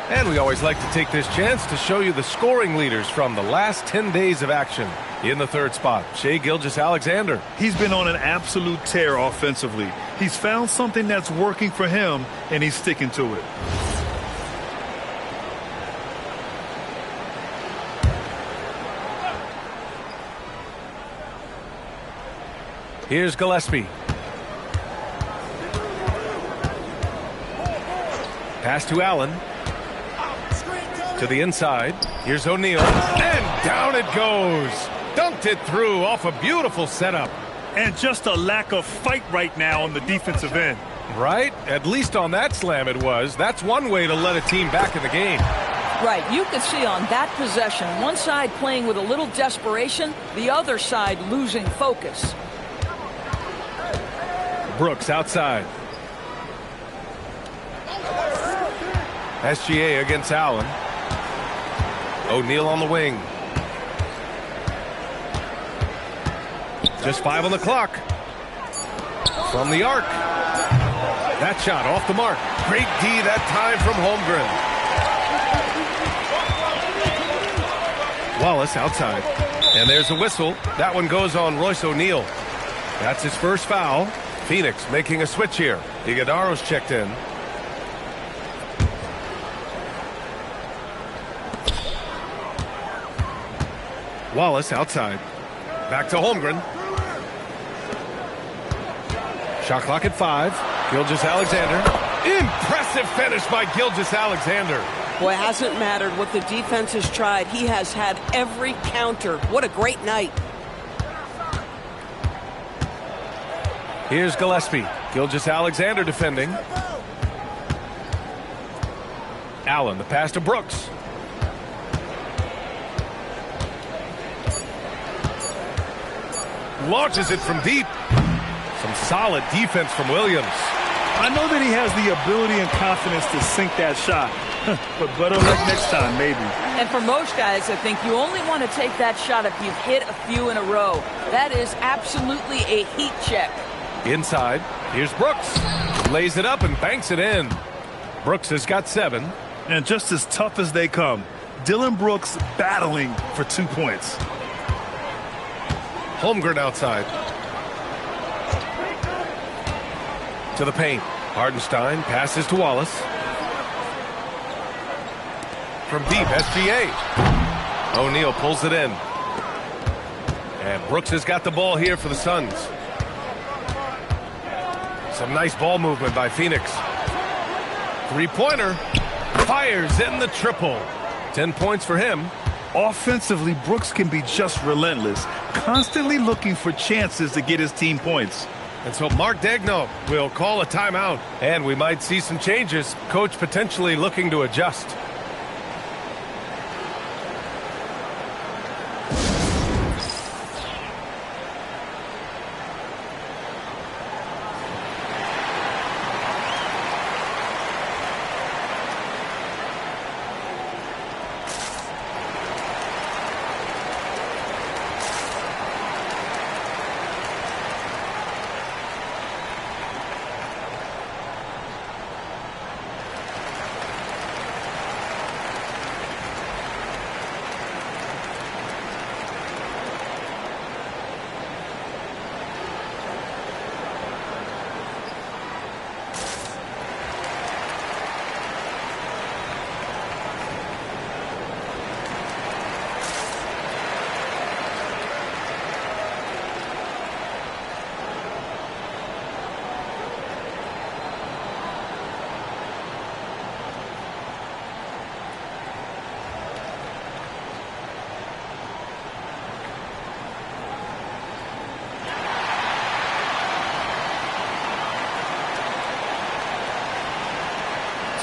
And we always like to take this chance to show you the scoring leaders from the last 10 days of action. In the third spot, Shai Gilgeous-Alexander. He's been on an absolute tear offensively. He's found something that's working for him, and he's sticking to it. Here's Gillespie. Pass to Allen. To the inside. Here's O'Neal. And down it goes. Dunked it through off a beautiful setup. And just a lack of fight right now on the defensive end. Right? At least on that slam it was. That's one way to let a team back in the game. Right. You could see on that possession, one side playing with a little desperation, the other side losing focus. Brooks outside. SGA against Allen. O'Neal on the wing. Just 5 on the clock. From the arc. That shot off the mark. Great D that time from Holmgren. Wallace outside. And there's a whistle. That one goes on Royce O'Neal. That's his first foul. Phoenix making a switch here. Iguodaro's checked in. Wallace outside. Back to Holmgren. Shot clock at 5. Gilgeous-Alexander. Impressive finish by Gilgeous-Alexander. Boy, it hasn't mattered what the defense has tried. He has had every counter. What a great night. Here's Gillespie. Gilgeous-Alexander defending. Allen, the pass to Brooks. Launches it from deep. Some solid defense from Williams. I know that he has the ability and confidence to sink that shot. But better luck next time, maybe. And for most guys, I think you only want to take that shot if you've hit a few in a row. That is absolutely a heat check. Inside, here's Brooks. Lays it up and banks it in. Brooks has got 7. And just as tough as they come, Dillon Brooks battling for 2 points. Holmgren outside. To the paint. Hardenstein passes to Wallace. From deep, SGA. O'Neal pulls it in. And Brooks has got the ball here for the Suns. Some nice ball movement by Phoenix. Three-pointer. Fires in the triple. 10 points for him. Offensively, Brooks can be just relentless, constantly looking for chances to get his team points. And so Mark Daigneault will call a timeout, and we might see some changes. Coach potentially looking to adjust.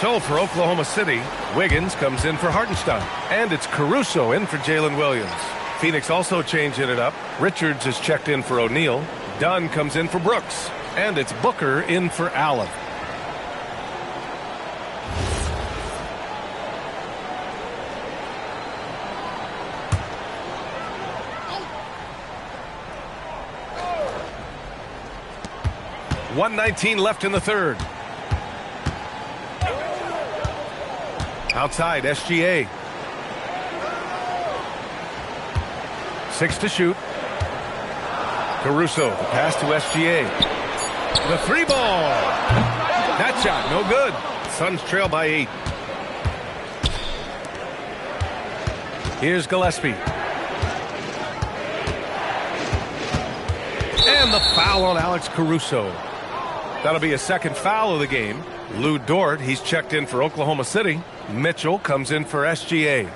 So for Oklahoma City, Wiggins comes in for Hartenstein. And it's Caruso in for Jalen Williams. Phoenix also changing it up. Richards is checked in for O'Neal. Dunn comes in for Brooks. And it's Booker in for Allen. .119 left in the third. Outside, SGA. 6 to shoot. Caruso, the pass to SGA. The 3-ball. That shot, no good. Suns trail by 8. Here's Gillespie. And the foul on Alex Caruso. That'll be a second foul of the game. Lou Dort, he's checked in for Oklahoma City. Mitchell comes in for SGA.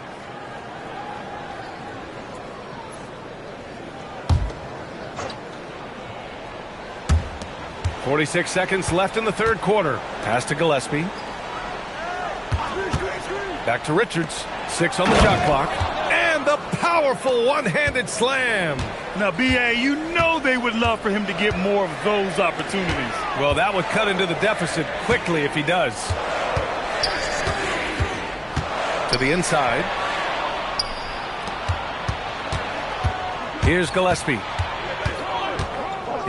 .46 seconds left in the third quarter. Pass to Gillespie. Back to Richards. 6 on the shot clock. And the powerful one-handed slam. Now, B.A., you know they would love for him to get more of those opportunities. Well, that would cut into the deficit quickly if he does. To the inside. Here's Gillespie.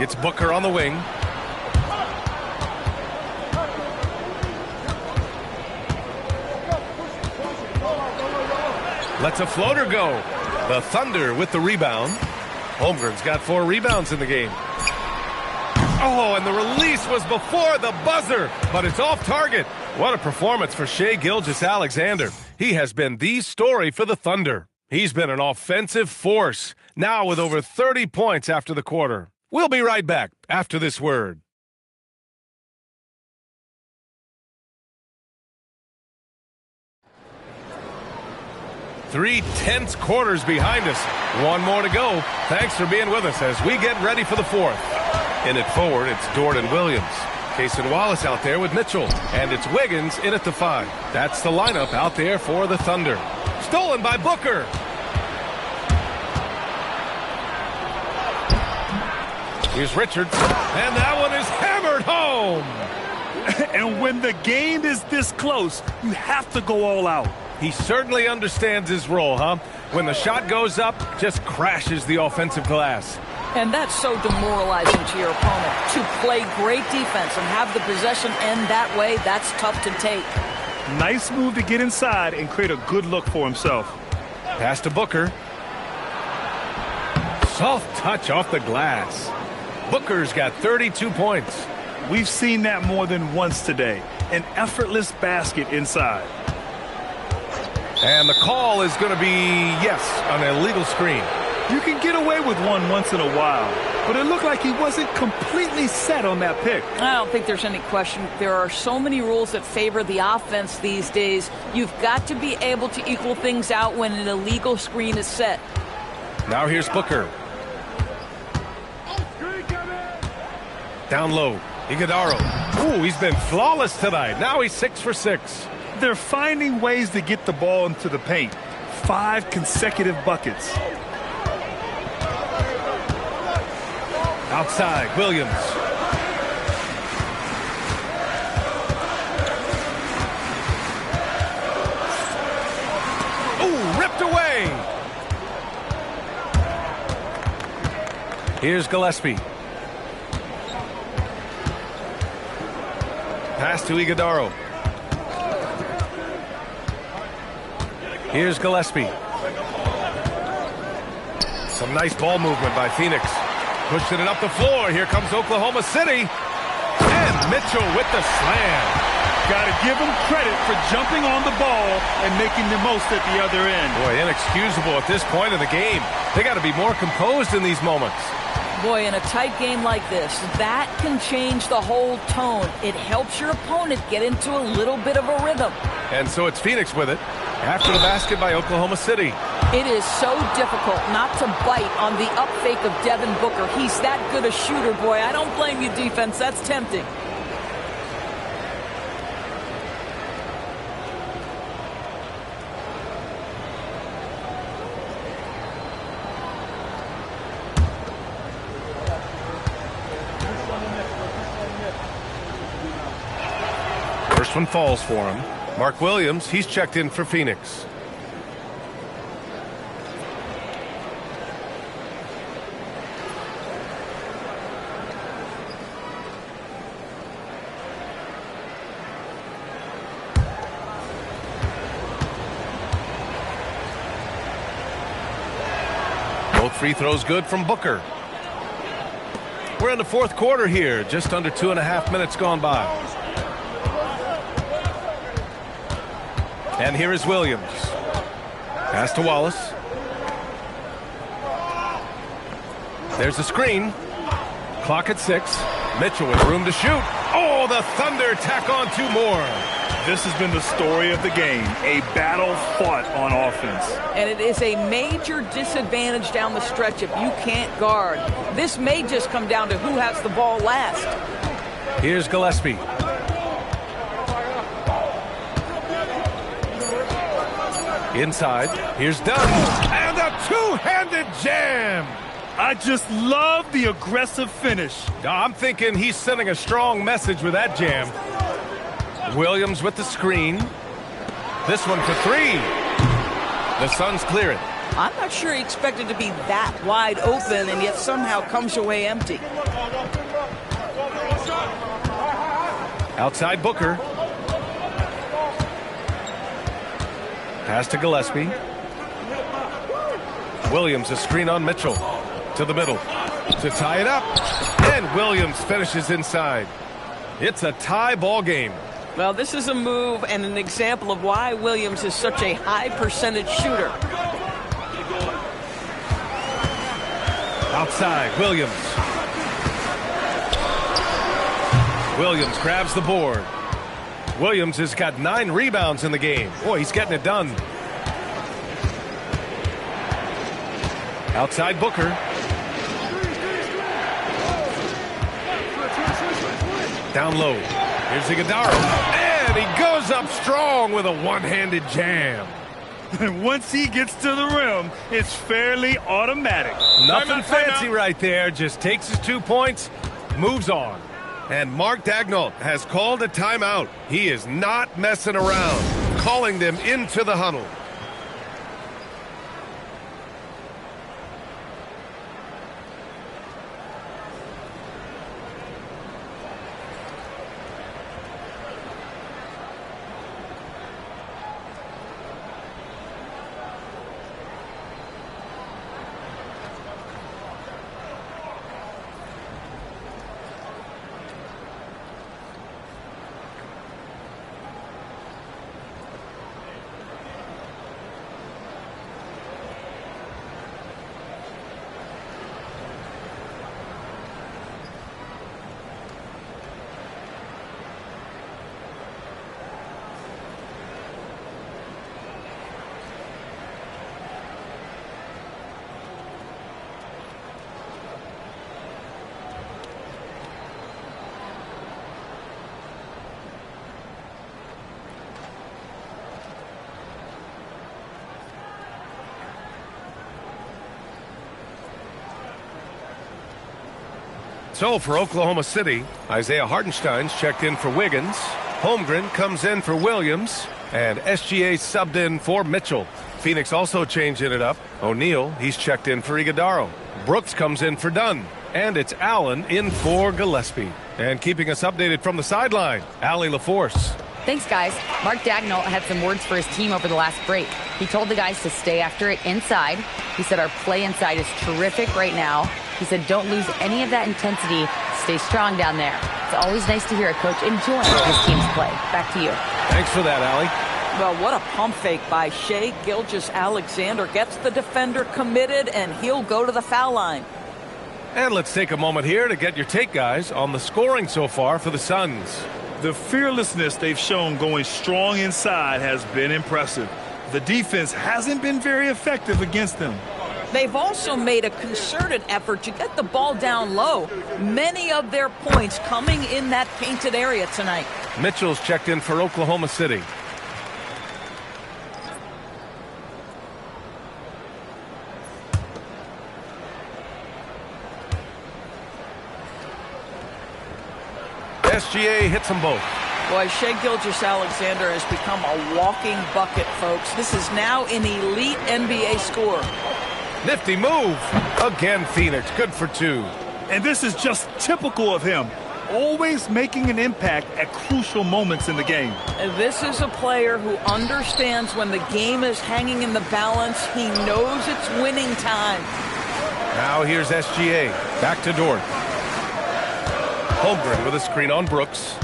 It's Booker on the wing. Lets a floater go. The Thunder with the rebound. Holmgren's got 4 rebounds in the game. Oh, and the release was before the buzzer, but it's off target. What a performance for Shai Gilgeous-Alexander. He has been the story for the Thunder. He's been an offensive force, now with over 30 points after the quarter. We'll be right back after this word. 3 tense quarters behind us. 1 more to go. Thanks for being with us as we get ready for the 4th. In it forward, it's Dort and Williams. Cason Wallace out there with Mitchell. And it's Wiggins in at the 5. That's the lineup out there for the Thunder. Stolen by Booker. Here's Richards. And that one is hammered home. And when the game is this close, you have to go all out. He certainly understands his role, huh? When the shot goes up, just crashes the offensive glass. And that's so demoralizing to your opponent. To play great defense and have the possession end that way, that's tough to take. Nice move to get inside and create a good look for himself. Pass to Booker. Soft touch off the glass. Booker's got 32 points. We've seen that more than once today. An effortless basket inside. And the call is going to be, yes, an illegal screen. You can get away with one once in a while, but it looked like he wasn't completely set on that pick. I don't think there's any question. There are so many rules that favor the offense these days. You've got to be able to equal things out when an illegal screen is set. Now here's Booker. Down low, Iguodala. Ooh, he's been flawless tonight. Now he's 6 for 6. They're finding ways to get the ball into the paint. 5 consecutive buckets. Outside, Williams. Ooh, ripped away. Here's Gillespie. Pass to Iguodala. Here's Gillespie. Some nice ball movement by Phoenix. Pushing it up the floor. Here comes Oklahoma City. And Mitchell with the slam. Got to give him credit for jumping on the ball and making the most at the other end. Boy, inexcusable at this point in the game. They got to be more composed in these moments. Boy, in a tight game like this, that can change the whole tone. It helps your opponent get into a little bit of a rhythm. And so it's Phoenix with it after the basket by Oklahoma City. It is so difficult not to bite on the up fake of Devin Booker. He's that good a shooter, boy. I don't blame you, defense. That's tempting. First one falls for him. Mark Williams, he's checked in for Phoenix. free throw's good from Booker. We're in the fourth quarter here, just under 2.5 minutes gone by. And here is Williams. Pass to Wallace. There's a screen. Clock at 6. Mitchell with room to shoot. Oh, the Thunder tack on 2 more. This has been the story of the game, a battle fought on offense. And it is a major disadvantage down the stretch if you can't guard. This may just come down to who has the ball last. Here's Gillespie. Inside, here's Dunn. And a two-handed jam. I just love the aggressive finish. I'm thinking he's sending a strong message with that jam. Williams with the screen. This one for 3. The Suns clear it. I'm not sure he expected to be that wide open and yet somehow comes away empty. Outside Booker. Pass to Gillespie. Williams a screen on Mitchell. To the middle. To tie it up. And Williams finishes inside. It's a tie ball game. Well, this is a move and an example of why Williams is such a high percentage shooter. Outside, Williams. Williams grabs the board. Williams has got 9 rebounds in the game. Boy, he's getting it done. Outside Booker. Down low. Here's Iguodala. And he goes up strong with a one-handed jam. And once he gets to the rim, it's fairly automatic. Nothing fancy right there. Just takes his 2 points, moves on. And Mark Daigneault has called a timeout. He is not messing around, calling them into the huddle. So for Oklahoma City, Isaiah Hartenstein's checked in for Wiggins. Holmgren comes in for Williams. And SGA subbed in for Mitchell. Phoenix also changing it up. O'Neal, he's checked in for Iguodala. Brooks comes in for Dunn. And it's Allen in for Gillespie. And keeping us updated from the sideline, Allie LaForce. Thanks, guys. Mark Daigneault had some words for his team over the last break. He told the guys to stay after it inside. He said our play inside is terrific right now. He said don't lose any of that intensity. Stay strong down there. It's always nice to hear a coach enjoying his team's play. Back to you. Thanks for that, Allie. Well, what a pump fake by Shai Gilgeous-Alexander. Gets the defender committed, and he'll go to the foul line. And let's take a moment here to get your take, guys, on the scoring so far for the Suns. The fearlessness they've shown going strong inside has been impressive. The defense hasn't been very effective against them. They've also made a concerted effort to get the ball down low. Many of their points coming in that painted area tonight. Mitchell's checked in for Oklahoma City. SGA hits them both. Boy, Shai Gilgeous-Alexander has become a walking bucket, folks. This is now an elite NBA scorer. Nifty move. Again, Phoenix. Good for 2. And this is just typical of him. Always making an impact at crucial moments in the game. And this is a player who understands when the game is hanging in the balance. He knows it's winning time. Now here's SGA. Back to Dort. Holmgren with a screen on Brooks.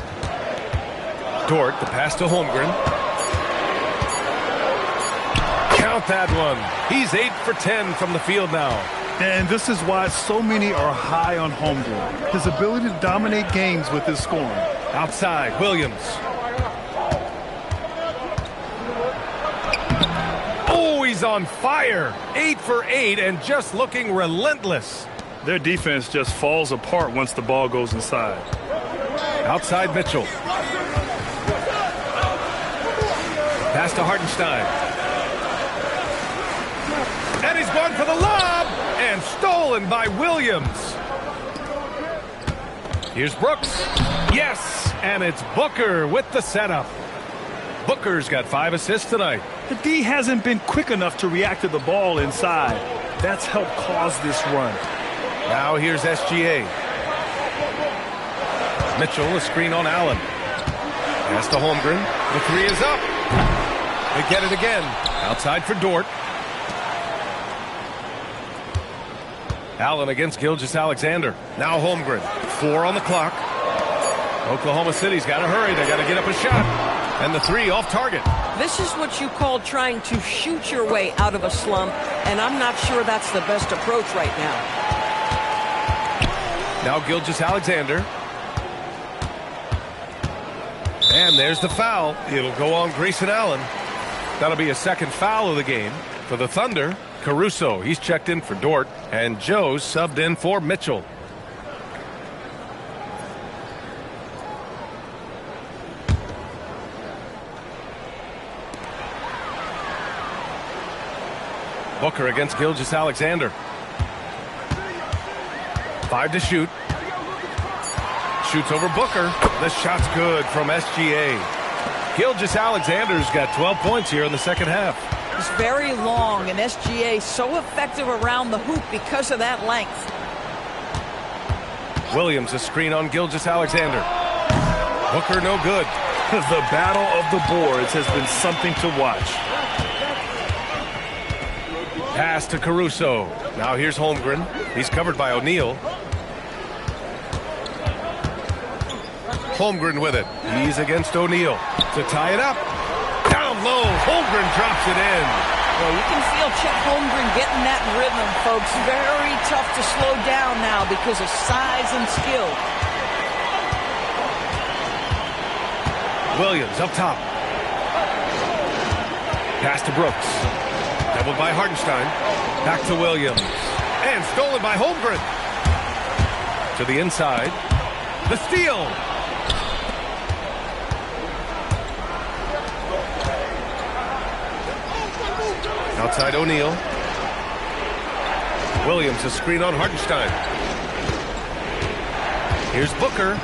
Dort, the pass to Holmgren. Count that one. He's 8 for 10 from the field now. And this is why so many are high on Holmgren. His ability to dominate games with his scoring. Outside, Williams. Oh, he's on fire. 8 for 8 and just looking relentless. Their defense just falls apart once the ball goes inside. Outside Mitchell. Pass to Hartenstein. And he's gone for the lob. And stolen by Williams. Here's Brooks. Yes, and it's Booker with the setup. Booker's got 5 assists tonight. The D hasn't been quick enough to react to the ball inside. That's helped cause this run. Now here's SGA. Mitchell, a screen on Allen. Pass to Holmgren. The 3 is up. They get it again. Outside for Dort. Allen against Gilgeous-Alexander. Now Holmgren. 4 on the clock. Oklahoma City's got to hurry. They got to get up a shot. And the 3 off target. This is what you call trying to shoot your way out of a slump, and I'm not sure that's the best approach right now. Now Gilgeous-Alexander. And there's the foul. It'll go on Grayson Allen. That'll be a second foul of the game. For the Thunder, Caruso. He's checked in for Dort. And Joe's subbed in for Mitchell. Booker against Gilgeous-Alexander. 5 to shoot. Shoots over Booker. The shot's good from SGA. Gilgeous-Alexander's got 12 points here in the second half. He's very long, and SGA so effective around the hoop because of that length. Williams, a screen on Gilgeous-Alexander. Booker no good. The battle of the boards has been something to watch. Pass to Caruso. Now here's Holmgren. He's covered by O'Neal. Holmgren with it. He's against O'Neal to tie it up. Down low. Holmgren drops it in. Well, you can feel Chet Holmgren getting that rhythm, folks. Very tough to slow down now because of size and skill. Williams up top. Pass to Brooks. Doubled by Hartenstein. Back to Williams. And stolen by Holmgren. To the inside. The steal. Outside O'Neal. Williams, a screen on Hartenstein. Here's Booker.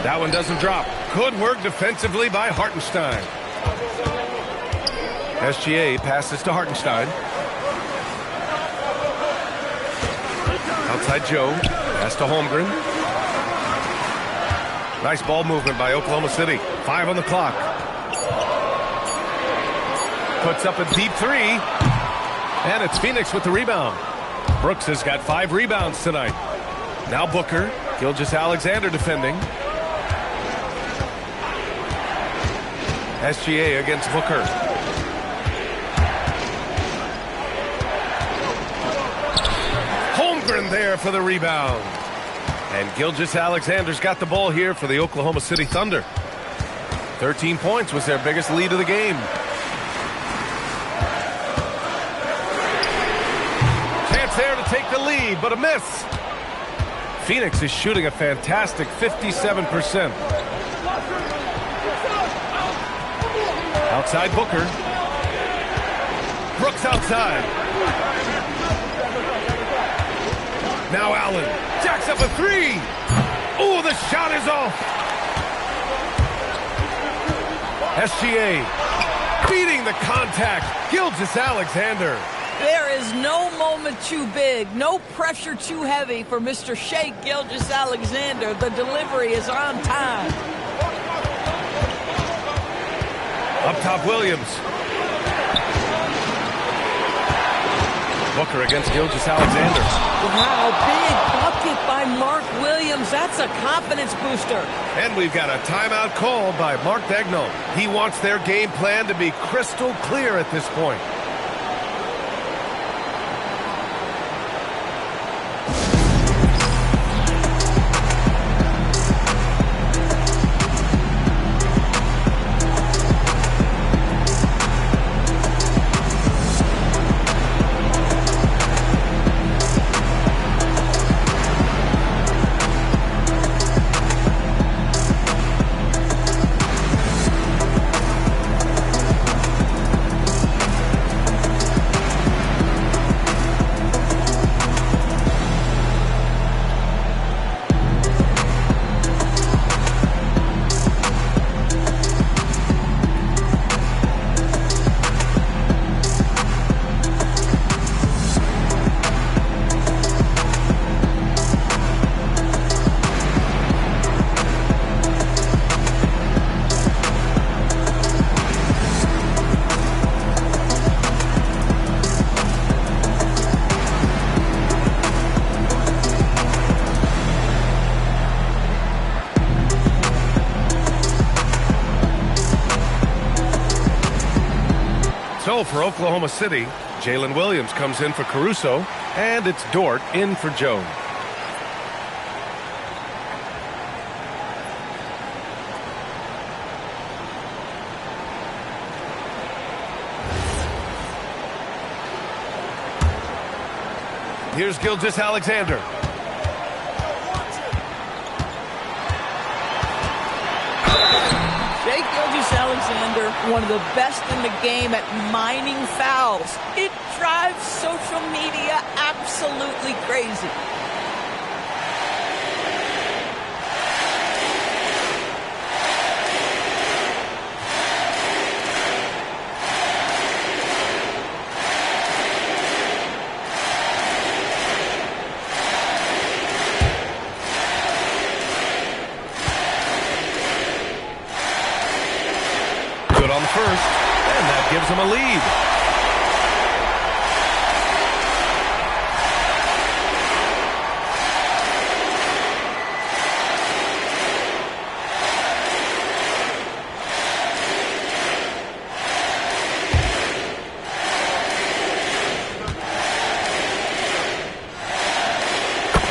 That one doesn't drop. Good work defensively by Hartenstein. SGA passes to Hartenstein. Outside Joe. Pass to Holmgren. Nice ball movement by Oklahoma City. 5 on the clock. Puts up a deep 3. And it's Phoenix with the rebound. Brooks has got 5 rebounds tonight. Now Booker. Gilgeous-Alexander defending. SGA against Booker. Holmgren there for the rebound. And Gilgeous-Alexander's got the ball here for the Oklahoma City Thunder. 13 points was their biggest lead of the game. Chance there to take the lead, but a miss. Phoenix is shooting a fantastic 57%. Outside Booker. Brooks outside. Now Allen jacks up a 3. Oh, the shot is off. SGA beating the contact. Gilgeous-Alexander. There is no moment too big, no pressure too heavy for Mr. Shai Gilgeous-Alexander. The delivery is on time. Up top Williams. Booker against Gilgeous-Alexander. Wow, big bucket by Mark Williams. That's a confidence booster. And we've got a timeout call by Mark Daigneault. He wants their game plan to be crystal clear at this point. So for Oklahoma City, Jalen Williams comes in for Caruso, and it's Dort in for Jones. Here's Gilgeous-Alexander. Gilgeous-Alexander, one of the best in the game at mining fouls. It drives social media absolutely crazy. On the first, and that gives him a lead.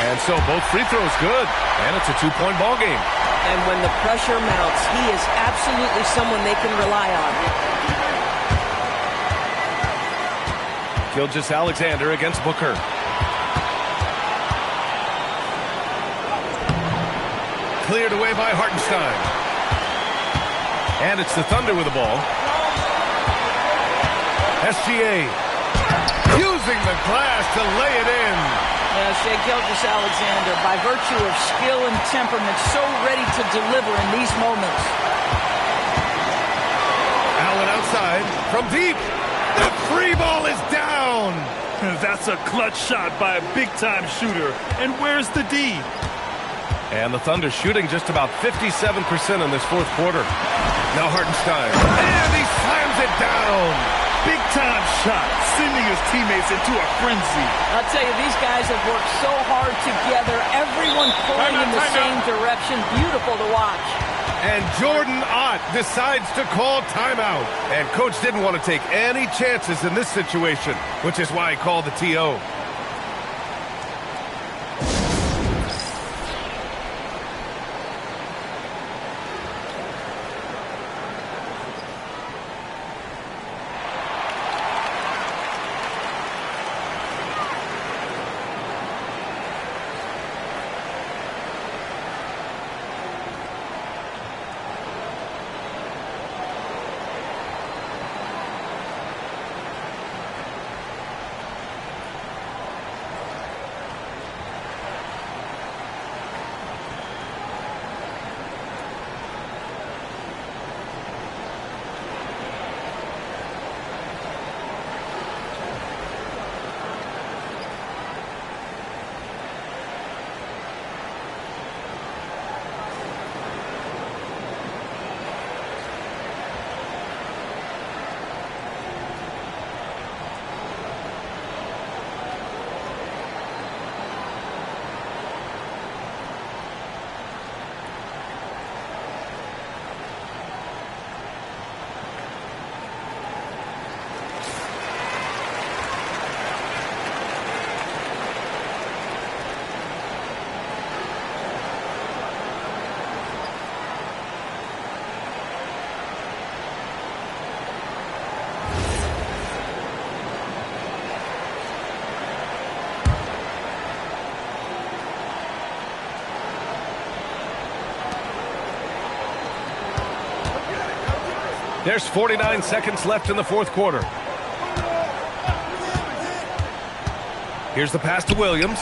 And so both free throws good, and it's a two-point ball game. And when the pressure mounts, he is absolutely someone they can rely on. Gilgeous-Alexander against Booker. Cleared away by Hartenstein. And it's the Thunder with the ball. SGA using the glass to lay it in. Shai Gilgeous-Alexander, by virtue of skill and temperament, so ready to deliver in these moments. Allen outside from deep. The free ball is down. That's a clutch shot by a big-time shooter. And where's the D? And the Thunder shooting just about 57% in this fourth quarter. Now Hartenstein. And he slams it down. Big-time shot, sending his teammates into a frenzy. I'll tell you, these guys have worked so hard together. Everyone pulling in the same direction. Beautiful to watch. And Jordan Ott decides to call timeout. And Coach didn't want to take any chances in this situation, which is why he called the TO. There's 49 seconds left in the fourth quarter. Here's the pass to Williams.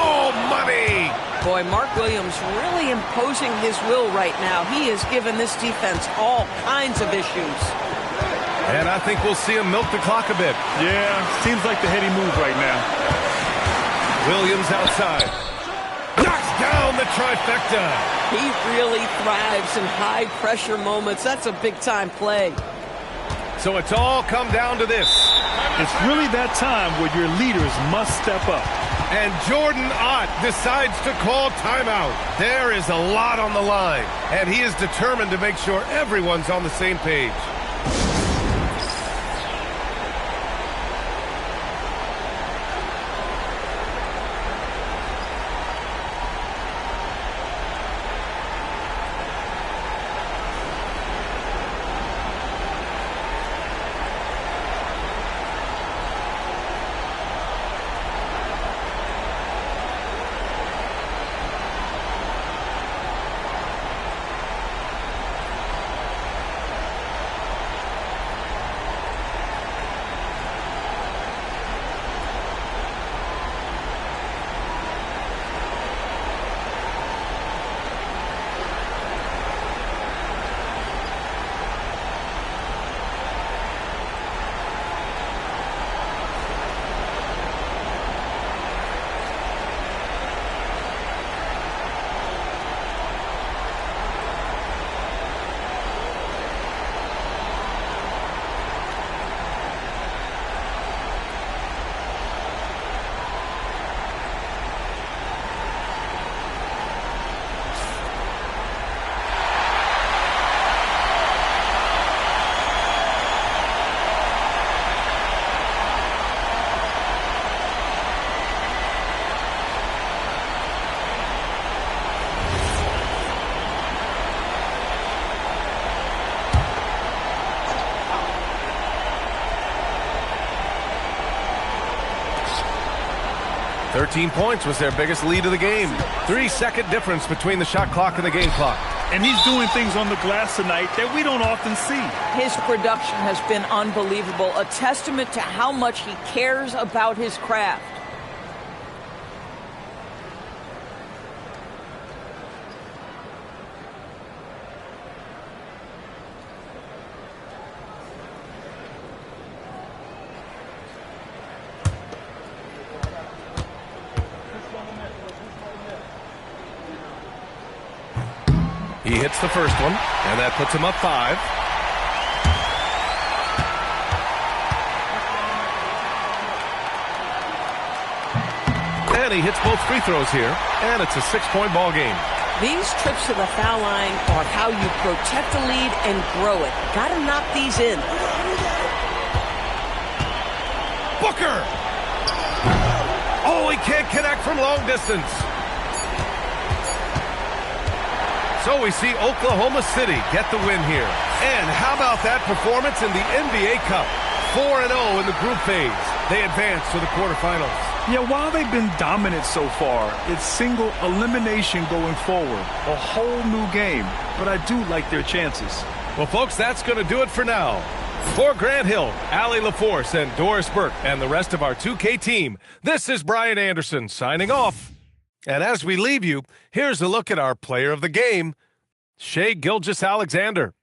Oh, money! Boy, Mark Williams really imposing his will right now. He has given this defense all kinds of issues. And I think we'll see him milk the clock a bit. Yeah, seems like the heady move right now. Williams outside. Knocks down the trifecta. He really thrives in high-pressure moments. That's a big-time play. So it's all come down to this. It's really that time where your leaders must step up. And Jordan Ott decides to call timeout. There is a lot on the line, and he is determined to make sure everyone's on the same page. "13 points was their biggest lead of the game. 3-second difference between the shot clock and the game clock. And he's doing things on the glass tonight that we don't often see. His production has been unbelievable, a testament to how much he cares about his craft. He hits the first one, and that puts him up 5. And he hits both free throws here, and it's a 6-point ball game. These trips to the foul line are how you protect the lead and grow it. Got to knock these in. Booker! Oh, he can't connect from long distance. So we see Oklahoma City get the win here. And how about that performance in the NBA Cup? 4-0 in the group phase. They advance to the quarterfinals. Yeah, while they've been dominant so far, it's single elimination going forward. A whole new game. But I do like their chances. Well, folks, that's going to do it for now. For Grant Hill, Allie LaForce, and Doris Burke, and the rest of our 2K team, this is Brian Anderson signing off. And as we leave you, here's a look at our player of the game, Shai Gilgeous-Alexander.